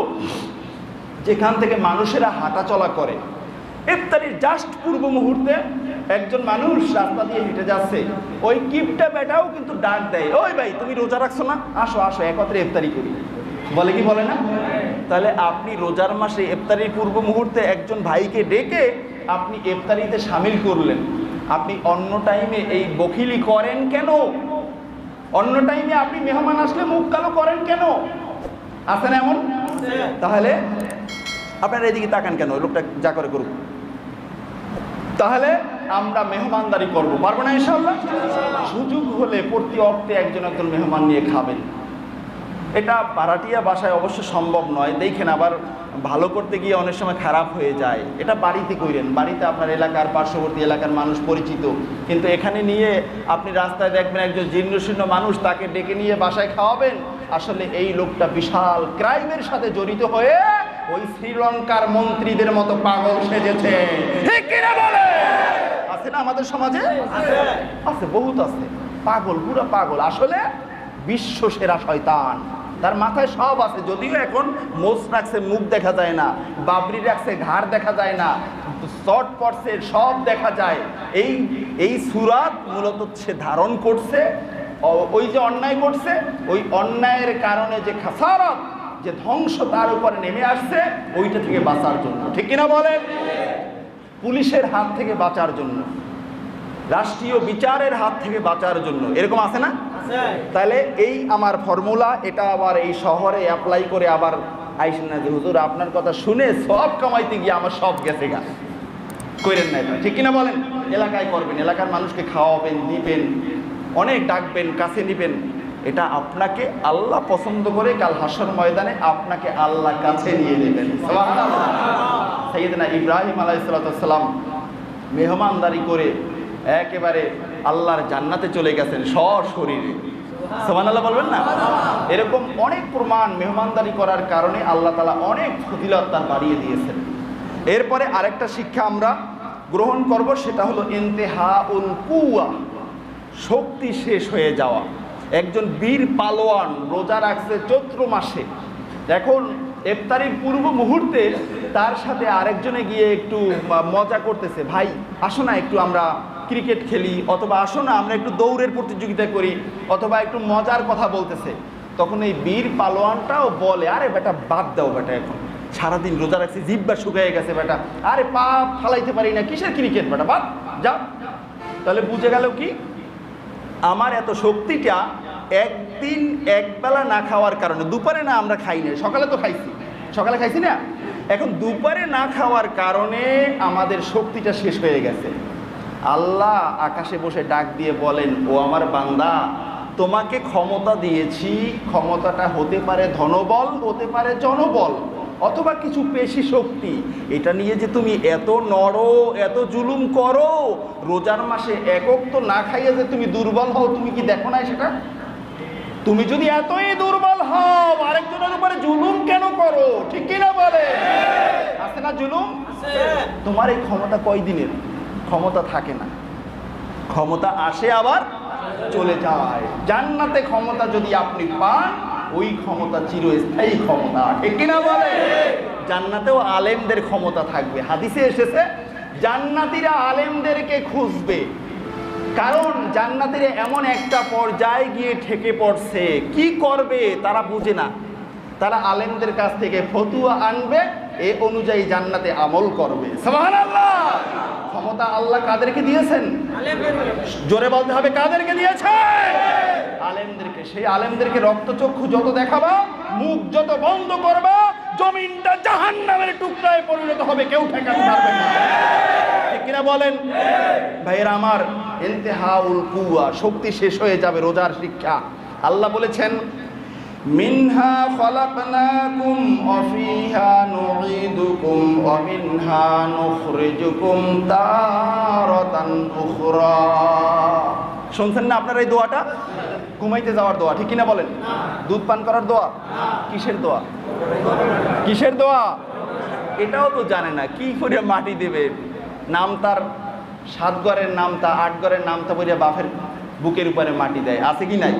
Speaker 2: যেখান থেকে মানুষেরা হাঁটা চলা করে, ইফতারির জাস্ট পূর্ব মুহূর্তে একজন মানুষ রাস্তা দিয়ে হেঁটে যাচ্ছে, ওই কিপটা বেটাও কিন্তু ডাক দেয়, ওই ভাই তুমি রোজা রাখছো না, আসো আসো একত্রে ইফতারি করি, বলে কি বলে না? তাহলে আপনি রোজার মাসে ইফতারির পূর্ব মুহূর্তে একজন ভাইকে ডেকে আপনি ইফতারিতে শামিল করলেন, আপনি অন্য টাইমে এই বখিলি করেন কেন? অন্য টাইমে আপনি মেহমান আসলে মুখ কালো করেন কেন? আছে না এমন? তাহলে আপনারা এদিকে তাকান কেন? লোকটা যা করে করুক। তাহলে আমরা মেহমানদারি করবো, পারবো না ইনশাআল্লাহ? সুযোগ হলে প্রতি অক্টে একজন একজন মেহমান নিয়ে খাবেন। এটা ভাড়াটিয়া বাসায় অবশ্য সম্ভব নয়, দেখেন আবার ভালো করতে গিয়ে অনেক সময় খারাপ হয়ে যায়। এটা বাড়িতে কইরেন, বাড়িতে আপনার এলাকার পার্শ্ববর্তী এলাকার মানুষ পরিচিত, কিন্তু এখানে নিয়ে আপনি রাস্তায় দেখবেন একজন জীর্ণশীর্ণ মানুষ, তাকে ডেকে নিয়ে বাসায় খাওয়াবেন, আসলে এই লোকটা বিশাল ক্রাইমের সাথে জড়িত হয়ে ওই শ্রীলঙ্কার মন্ত্রীদের মতো পাগল সেজেছে, ঠিক কিনা বলে? আছে না আমাদের সমাজে? আছে, বহুত আছে পাগল, পুরো পাগল, আসলে বিশ্ব সেরা শয়তান, তার মাথায় সব আছে। যদিও এখন মোচ রাখছে, মুখ দেখা যায় না, বাবরি রাখছে, ঘাড় দেখা যায় না, শর্ট পড়ছে, সব দেখা যায়। এই সুরাত মূলত সে ধারণ করছে, ওই যে অন্যায় করছে, ওই অন্যায়ের কারণে যে খাসারত, যে ধ্বংস তার উপরে নেমে আসছে, ওইটা থেকে বাঁচার জন্য, ঠিক কিনা বলেন? পুলিশের হাত থেকে বাঁচার জন্য, রাষ্ট্রীয় বিচারের হাত থেকে বাঁচার জন্য, এরকম আছে না? তাহলে এই আমার ফর্মুলা, এটা আবার এই শহরে অ্যাপ্লাই করে আবার আইসেন না যে হুজুর আপনার কথা শুনে সব কামাইতে গিয়ে আমার সব গেছে গা, কইরেন না এটা, ঠিক কিনা বলেন? এলাকায় করবেন, এলাকার মানুষকে খাওয়াবেন, দিবেন, অনেক ডাকবেন, কাছে নিবেন, এটা আপনাকে আল্লাহ পছন্দ করে কাল হাসর ময়দানে আপনাকে আল্লাহ কাছে নিয়ে নেবেন। সুবহানাল্লাহ। সাইয়েদনা ইব্রাহিম আলাইহিস সালাম মেহমানদারি করে একেবারে আল্লাহর জান্নাতে চলে গেছেন সশরীরে। সুবহানাল্লাহ বলবেন না? এরকম অনেক প্রমাণ মেহমানদারি করার কারণে আল্লাহ তাআলা অনেক ফজিলত তার বাড়িয়ে দিয়েছেন। এরপরে আরেকটা শিক্ষা আমরা গ্রহণ করব, সেটা হলো ইন্তেহাউল কুওয়া, শক্তি শেষ হয়ে যাওয়া। একজন বীর পালোয়ান রোজা রাখছে চৈত্র মাসে, এখন ইফতারির পূর্ব মুহূর্তে তার সাথে আরেকজনে গিয়ে একটু মজা করতেছে, ভাই আসো না একটু আমরা ক্রিকেট খেলি, অথবা আসো না আমরা একটু দৌড়ের প্রতিযোগিতা করি, অথবা একটু মজার কথা বলতেছে। তখন এই বীর পালোয়ানটাও বলে, আরে বেটা বাদ দাও বেটা, এখন সারাদিন রোজা রাখছি, জিহ্বা শুকিয়ে গেছে বেটা, আরে পা ফালাইতে পারি না, কিসের ক্রিকেট বেটা, বাদ যা। তাহলে বুঝে গেল কি, আমার এত শক্তিটা একদিন একবেলা না খাওয়ার কারণে, দুপুরে না আমরা খাই না, সকালে তো খাইছি, সকালে খাইছি না, এখন দুপুরে না খাওয়ার কারণে আমাদের শক্তিটা শেষ হয়ে গেছে। আল্লাহ আকাশে বসে ডাক দিয়ে বলেন, ও আমার বান্দা, তোমাকে ক্ষমতা দিয়েছি, ক্ষমতাটা হতে পারে ধনবল, হতে পারে জনবল, অথবা কিছু পেশি শক্তি, এটা নিয়ে যে তুমি এত নড়ো, এত জুলুম করো, রোজার মাসে একক তো না খাইয়ে যে তুমি দুর্বল হও, তুমি কি দেখো না সেটা? তুমি যদি এতই দুর্বল হও, আরেকজনের উপরে জুলুম কেন করো, ঠিক কিনা বলে? আছে না জুলুম? তোমার এই ক্ষমতা কয়দিনের? ক্ষমতা থাকে না, ক্ষমতা আসে আবার চলে যায়। জান্নাতে ক্ষমতা যদি আপনি পান, ওই ক্ষমতা চিরস্থায়ী ক্ষমতা, ঠিক কিনা বলে? জান্নাতেও আলেমদের ক্ষমতা থাকবে। হাদিসে এসেছে, জান্নাতীরা আলেমদেরকে খুঁজবে, কারণ জান্নাতীরা এমন একটা পর্যায়ে গিয়ে ঠেকে পড়ছে, কি করবে তারা বুঝে না। তারা আলেমদের কাছ থেকে ফতুয়া আনবে, এ অনুযায়ী জান্নাতে আমল করবে। সুবহানাল্লাহ। ক্ষমতা আল্লাহ কাদেরকে দিয়েছেন? জোরে বলতে হবে, কাদেরকে দিয়েছেন? আলেমদেরকে। সেই আলেমদেরকে রক্তচক্ষু যত দেখাবা, মুখ যত বন্ধ করবা, জমিনটা জাহান্নামের টুকরায় পরিণত হবে, কেউ ঠেকাতে পারবে না। ঠিক কিনা বলেন ভাইয়েরা আমার? ইন্তেহাউল কুওয়া, শক্তি শেষ হয়ে যাবে। রোজার শিক্ষা আল্লাহ বলেছেন, মিনহা খলাকনাকুম ওয়া ফিহা নুঈদুকুম ওয়া মিনহা নুখরিজুকুম তারাতান উখরা। শুনছেন না আপনারা এই দোয়াটা? ঘুমাইতে যাওয়ার দোয়া, ঠিক কিনা বলেন? দুধ পান করার দোয়া। কিসের দোয়া? কিসের দোয়া? এটাও তো জানে না কি করে মাটি দেবে। নাম তার 7 ঘরের নামতা, 8 ঘরের নামতা বলে বাপের বুকের উপরে মাটি দেয়, আছে কি নাই?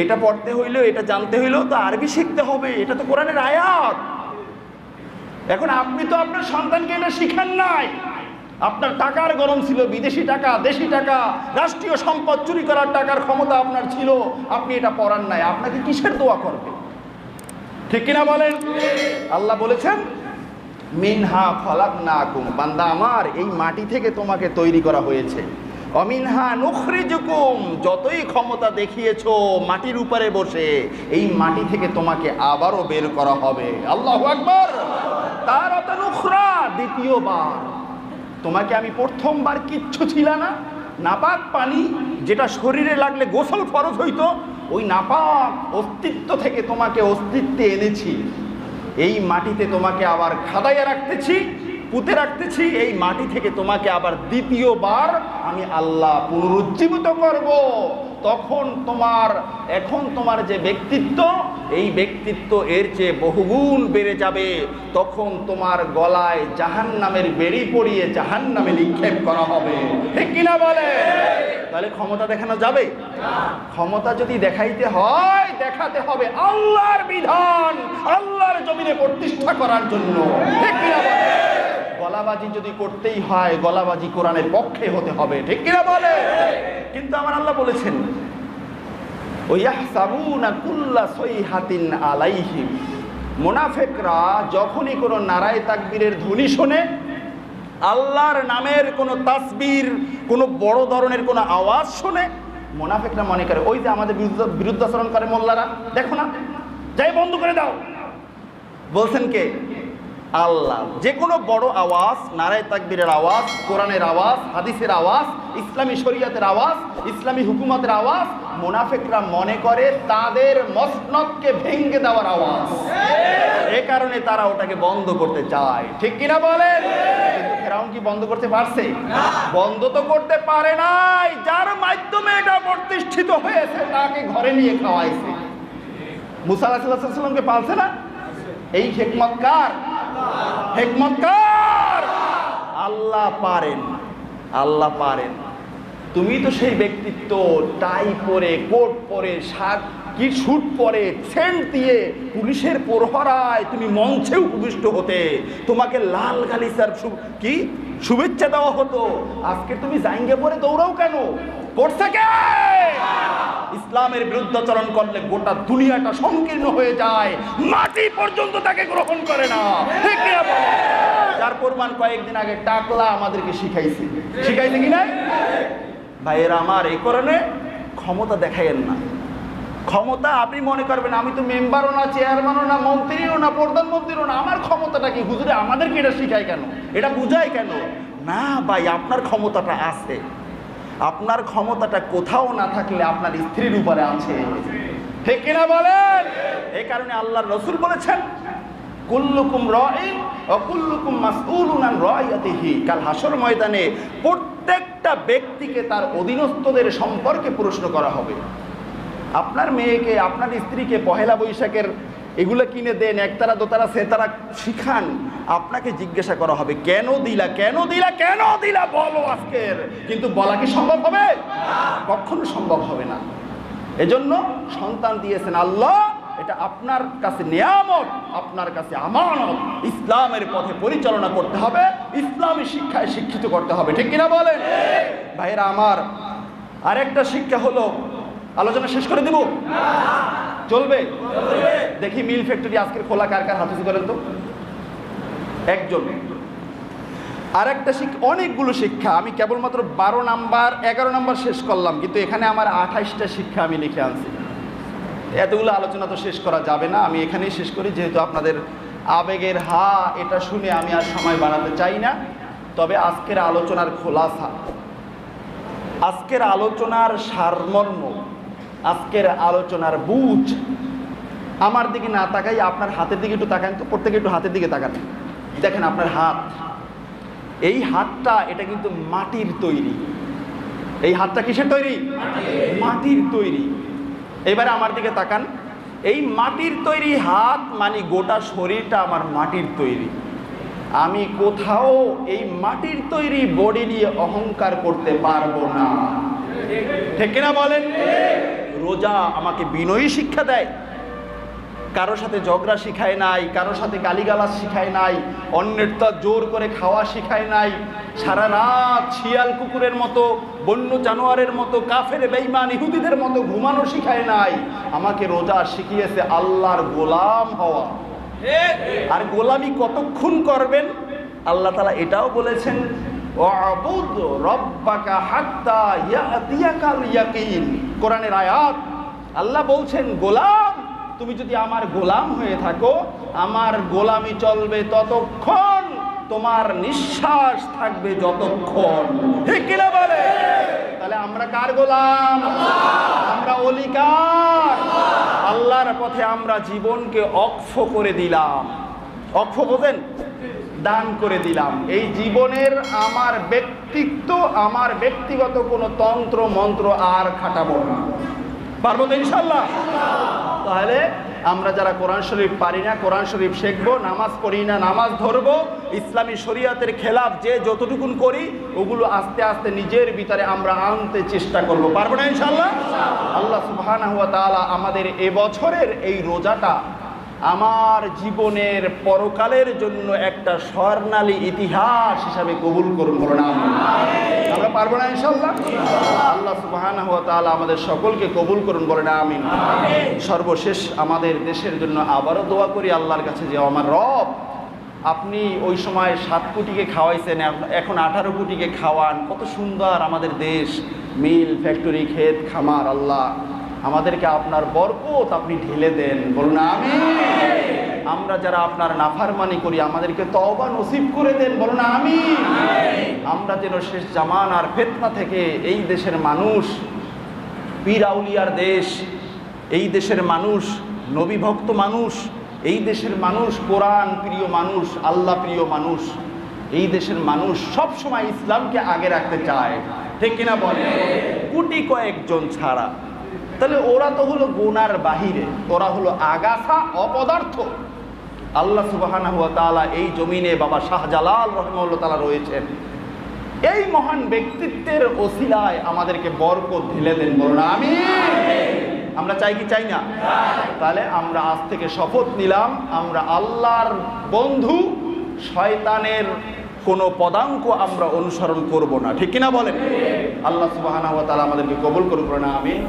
Speaker 2: এটা পড়তে হইলো, এটা জানতে হইলো তো আরবি শিখতে হবে। এটা তো কোরআনের আয়াত। এখন আপনি তো আপনার সন্তানকে এটা শিখান নাই। আপনার টাকার গরম ছিল, বিদেশি টাকা, দেশি টাকা, রাষ্ট্রীয় সম্পদ চুরি করার টাকার ক্ষমতা আপনার ছিল, আপনি এটা পড়ান নাই। আপনাকে কিসের দোয়া করবে? ঠিক কিনা বলেন? আল্লাহ বলেছেন, মিনহা খলাকনাকুম, বান্দা আমার, এই মাটি থেকে তোমাকে তৈরি করা হয়েছে। অমিনহা নুখরিজুকুম, যতই ক্ষমতা দেখিয়েছো মাটির উপরে বসে, এই মাটি থেকে তোমাকে আবারও বের করা হবে। আল্লাহু আকবার। তারাতান উখরা, দ্বিতীয়বার। তোমাকে আমি প্রথমবার কিচ্ছু ছিল না, নাপাক পানি যেটা শরীরে লাগলে গোসল ফরজ হইতো, ওই নাপাক অস্তিত্ব থেকে তোমাকে অস্তিত্বে এনেছি। এই মাটিতে তোমাকে আবার খাদাইয়া রাখতেছি, পুঁতে রাখতেছি। এই মাটি থেকে তোমাকে আবার দ্বিতীয়বার আমি আল্লাহ পুনরুজ্জীবিত করব। তখন এখন তোমার যে ব্যক্তিত্ব, এই ব্যক্তিত্ব এর চেয়ে বহুগুণ বেড়ে যাবে। তখন তোমার গলায় জাহান্নামের বেড়ি পরিয়ে জাহান্নামে নিক্ষেপ করা হবে। ঠিক কিনা বলে? তাহলে ক্ষমতা দেখানো যাবে? ক্ষমতা যদি দেখাইতে হয়, দেখাতে হবে আল্লাহর বিধান, আল্লাহর জমিনে প্রতিষ্ঠা করার জন্য। ঠিক কিনা বলে? গলাবাজি যদি করতেই হয়, গলাবাজি কোরআনের পক্ষে হতে হবে। ঠিক কিনা বলে? কিন্তু আমার আল্লাহ বলেছেন, ওয়াহসাবুনা কুল্লা সাইহাতিন আলাইহিম, মুনাফিকরা যখনই কোনো নারায়ে তাকবীরের ধ্বনি শোনে, আল্লাহর নামের কোনো তাসবির, কোনো বড় ধরনের কোনো আওয়াজ শোনে, মুনাফিকরা মনে করে ওই যে আমাদের বিরুদ্ধাচরণ করে মোল্লারা, দেখো না, যাই বন্ধ করে দাও। বলছেন কে? আল্লাহ। যে কোনো বড় আওয়াজ, নারায়ে তাকবীরের আওয়াজ, কোরআনের আওয়াজ, হাদিসের আওয়াজ, ইসলামী শরীয়তের আওয়াজ, ইসলামী হুকুমতের আওয়াজ, মুনাফিকরা মনে করে তাদের মসনদকে ভেঙে দেওয়ার আওয়াজ। এই কারণে তারা ওটাকে বন্ধ করতে চায়। ঠিক কিনা বলেন? কিন্তু ফেরাউন কি বন্ধ করতে পারছে? বন্ধ তো করতে পারে নাই। যার মাধ্যমে এটা প্রতিষ্ঠিত হয়েছে তাকে ঘরে নিয়ে খাওয়াইছে। মুসা আলাইহিস সালামকে পালছে না? এই হিকমত কার? হিকমত কার? আল্লাহ পারেন, আল্লাহ পারেন। তুমি তো সেই ব্যক্তিত্ব, টাই পরে, কোট পরে, শার্ট কি স্যুট পরে, সেন্ট দিয়ে পুলিশের প্রহরায় তুমি মঞ্চে উপবিষ্ট হতে, তোমাকে লাল গালিচার কি শুভেচ্ছা দেওয়া হতো। আজকে তুমি জাঙ্গে পরে দৌড়াও কেন? করছে কে? ইসলামের বিরুদ্ধাচরণ করলে গোটা দুনিয়াটা সংকীর্ণ হয়ে যায়, মাটি পর্যন্ত তাকে গ্রহণ করে না। ঠিক কি না? যার প্রমাণ কয়েকদিন আগে টাকলা আমাদেরকে শিখাইছে কি না? ভাইয়েরা আমার, এই কারণে ক্ষমতা দেখাইয়েন না। ক্ষমতা আপনি মনে করবেন আমি তো মেম্বারও না, চেয়ারম্যানও না, মন্ত্রীও না, প্রধানমন্ত্রীও না, আমার ক্ষমতাটা কি? হুজুরে আমাদেরকে এটা শিখায় কেন? এটা বুঝায় কেন? না ভাই, আপনার ক্ষমতাটা আছে। আপনার ক্ষমতাটা কোথাও না থাকলে আপনার স্ত্রীর উপরে আছে। ঠিক কিনা বলেন? এই কারণে আল্লাহর রাসূল বলেছেন, কুল্লুকুম রাইন ওয়া কুল্লুকুম মাসউলুন আন রাইয়াতিহি। কাল হাসর ময়দানে প্রত্যেকটা ব্যক্তিকে তার অধীনস্থদের সম্পর্কে প্রশ্ন করা হবে। আপনার মেয়েকে, আপনার স্ত্রীকে পহেলা বৈশাখের এগুলো কিনে দেন, একতারা দোতারা সেতারা শিখান, আপনাকে জিজ্ঞাসা করা হবে কেন দিলা, কেন দিলা, কেন দিলা বলো আজকের। কিন্তু বলা কি সম্ভব হবে? কখনো সম্ভব হবে না। এজন্য সন্তান দিয়েছেন আল্লাহ, এটা আপনার কাছে নিয়ামত, আপনার কাছে আমানত। ইসলামের পথে পরিচালনা করতে হবে, ইসলামী শিক্ষায় শিক্ষিত করতে হবে, ঠিক কিনা বলেন? ভাইয়েরা আমার, আরেকটা শিক্ষা হলো, আলোচনা শেষ করে দেব? চলবে? দেখি মিল ফ্যাক্টরি আজকের খোলা কার কার হাতে করেন তো একজন। আরেকটা শিক্ষা, অনেকগুলো শিক্ষা, আমি কেবলমাত্র 12 নাম্বার 11 নাম্বার শেষ করলাম, কিন্তু এখানে আমার 28টা শিক্ষা আমি লিখে আনছি। এতগুলো আলোচনা তো শেষ করা যাবে না, আমি এখানেই শেষ করি, যেহেতু আপনাদের আবেগের এটা শুনে আমি আর সময় বাড়াতে চাই না। তবে আজকের আলোচনার খোলাসা, আজকের আলোচনার সারমর্ম, আজকের আলোচনার বুঝ, আমার দিকে না তাকাই আপনার হাতের দিকে একটু তাকান তো, প্রত্যেকে একটু হাতের দিকে তাকান। দেখেন আপনার হাত, এই হাতটা এটা কিন্তু মাটির তৈরি। এই হাতটা কিসের তৈরি? মাটির তৈরি। এবারে আমার দিকে তাকান, এই মাটির তৈরি হাত মানে গোটা শরীরটা আমার মাটির তৈরি। আমি কোথাও এই মাটির তৈরি বডি নিয়ে অহংকার করতে পারবো না, ঠিক কিনা বলেন? রোজা আমাকে বিনয়ী শিক্ষা দেয়, কারোর সাথে ঝগড়া শিখায় নাই, কারোর সাথে গালিগালাজ শিখায় নাই, অন্যের তা জোর করে খাওয়া শিখায় নাই, সারা রাত শিয়াল কুকুরের মতো, বন্য জানোয়ারের মতো, কাফের বেঈমান ইহুদিদের মতো ঘুমানো শিখায় নাই। আমাকে রোজা শিখিয়েছে আল্লাহর গোলাম হওয়া। আর গোলামি কতক্ষণ করবেন? আল্লাহ তাআলা এটাও বলেছেন, ওয়াবুদ রব্বাকা হাত্তা ইয়াতিয়াকাল ইয়াকিন। কোরআনের আয়াত, আল্লাহ বলছেন, গোলাম তুমি যদি আমার গোলাম হয়ে থাকো, আমার গোলামি চলবে ততক্ষণ, তোমার নিঃশ্বাস থাকবে যতক্ষণ, ঠিক কিনা বলে? তাহলে আমরা কার গোলাম? আমরা ওলি কার? আল্লাহর পথে আমরা জীবনকে অক্ষ করে দিলাম। অক্ষ বোঝেন? দান করে দিলাম। এই জীবনের আমার ব্যক্তিত্ব, আমার ব্যক্তিগত কোনো তন্ত্র মন্ত্র আর খাটাবো না। পারবো তো ইনশাল্লাহ? তাহলে আমরা যারা কোরআন শরীফ পারি না, কোরআন শরীফ শিখবো, নামাজ পড়ি না, নামাজ ধরবো, ইসলামী শরীয়তের খেলাফ যে যতটুকুন করি ওগুলো আস্তে আস্তে নিজের ভিতরে আমরা আনতে চেষ্টা করব। পারবো না ইনশাল্লাহ? আল্লাহ সুবহানাহু ওয়া তাআলা আমাদের এবছরের এই রোজাটা আমার জীবনের পরকালের জন্য একটা স্বর্ণালী ইতিহাস হিসাবে কবুল করুন, বলুন আমিন। আমরা পারবো না ইনশাআল্লাহ? আল্লাহ সুবহানাহু ওয়া তাআলা আমাদের সকলকে কবুল করুন, বলেন আমিন। সর্বশেষ আমাদের দেশের জন্য আবারও দোয়া করি আল্লাহর কাছে যে আমার রব, আপনি ওই সময় 7 কোটিকে খাওয়াইছেন, এখন 18 কোটিকে খাওয়ান। কত সুন্দর আমাদের দেশ, মিল ফ্যাক্টরি, ক্ষেত খামার। আল্লাহ আমাদেরকে আপনার বরকত আপনি ঢেলে দেন, বলুন আমিন। আমরা যারা আপনার নাফরমানি করি আমাদেরকে তওবা নসিব করে দেন, বলুন আমিন। আমরা যেন শেষ জামানার ফিতনা থেকে এই দেশের মানুষ, পীর আউলিয়ার দেশ, এই দেশের মানুষ নবী ভক্ত মানুষ, এই দেশের মানুষ কোরআন প্রিয় মানুষ, আল্লাহ প্রিয় মানুষ, এই দেশের মানুষ সব সময় ইসলামকে আগে রাখতে চায়, ঠিক কিনা বলে? কোটি কয়েকজন ছাড়া। তাহলে ওরা তো হলো গুনার বাহিরে, ওরা হলো আগাছা, অপদার্থ। আল্লাহ সুবহানাহু ওয়া তাআলা এই জমিনে বাবা শাহজালাল রাহিমাহুল্লাহ তাআলা রয়েছেন, এই মহান ব্যক্তিত্বের ওসিলায় আমাদেরকে বরকত ঢেলে দেন, বলুন আমিন। আমরা চাই কি চাই না? তাহলে আমরা আজ থেকে শপথ নিলাম, আমরা আল্লাহর বন্ধু, শয়তানের কোনো পদাঙ্ক আমরা অনুসরণ করব না, ঠিক কিনা বলেন? আল্লাহ সুবহানাহু ওয়া তাআলা আমাদেরকে কবুল করুন, বলুন আমিন।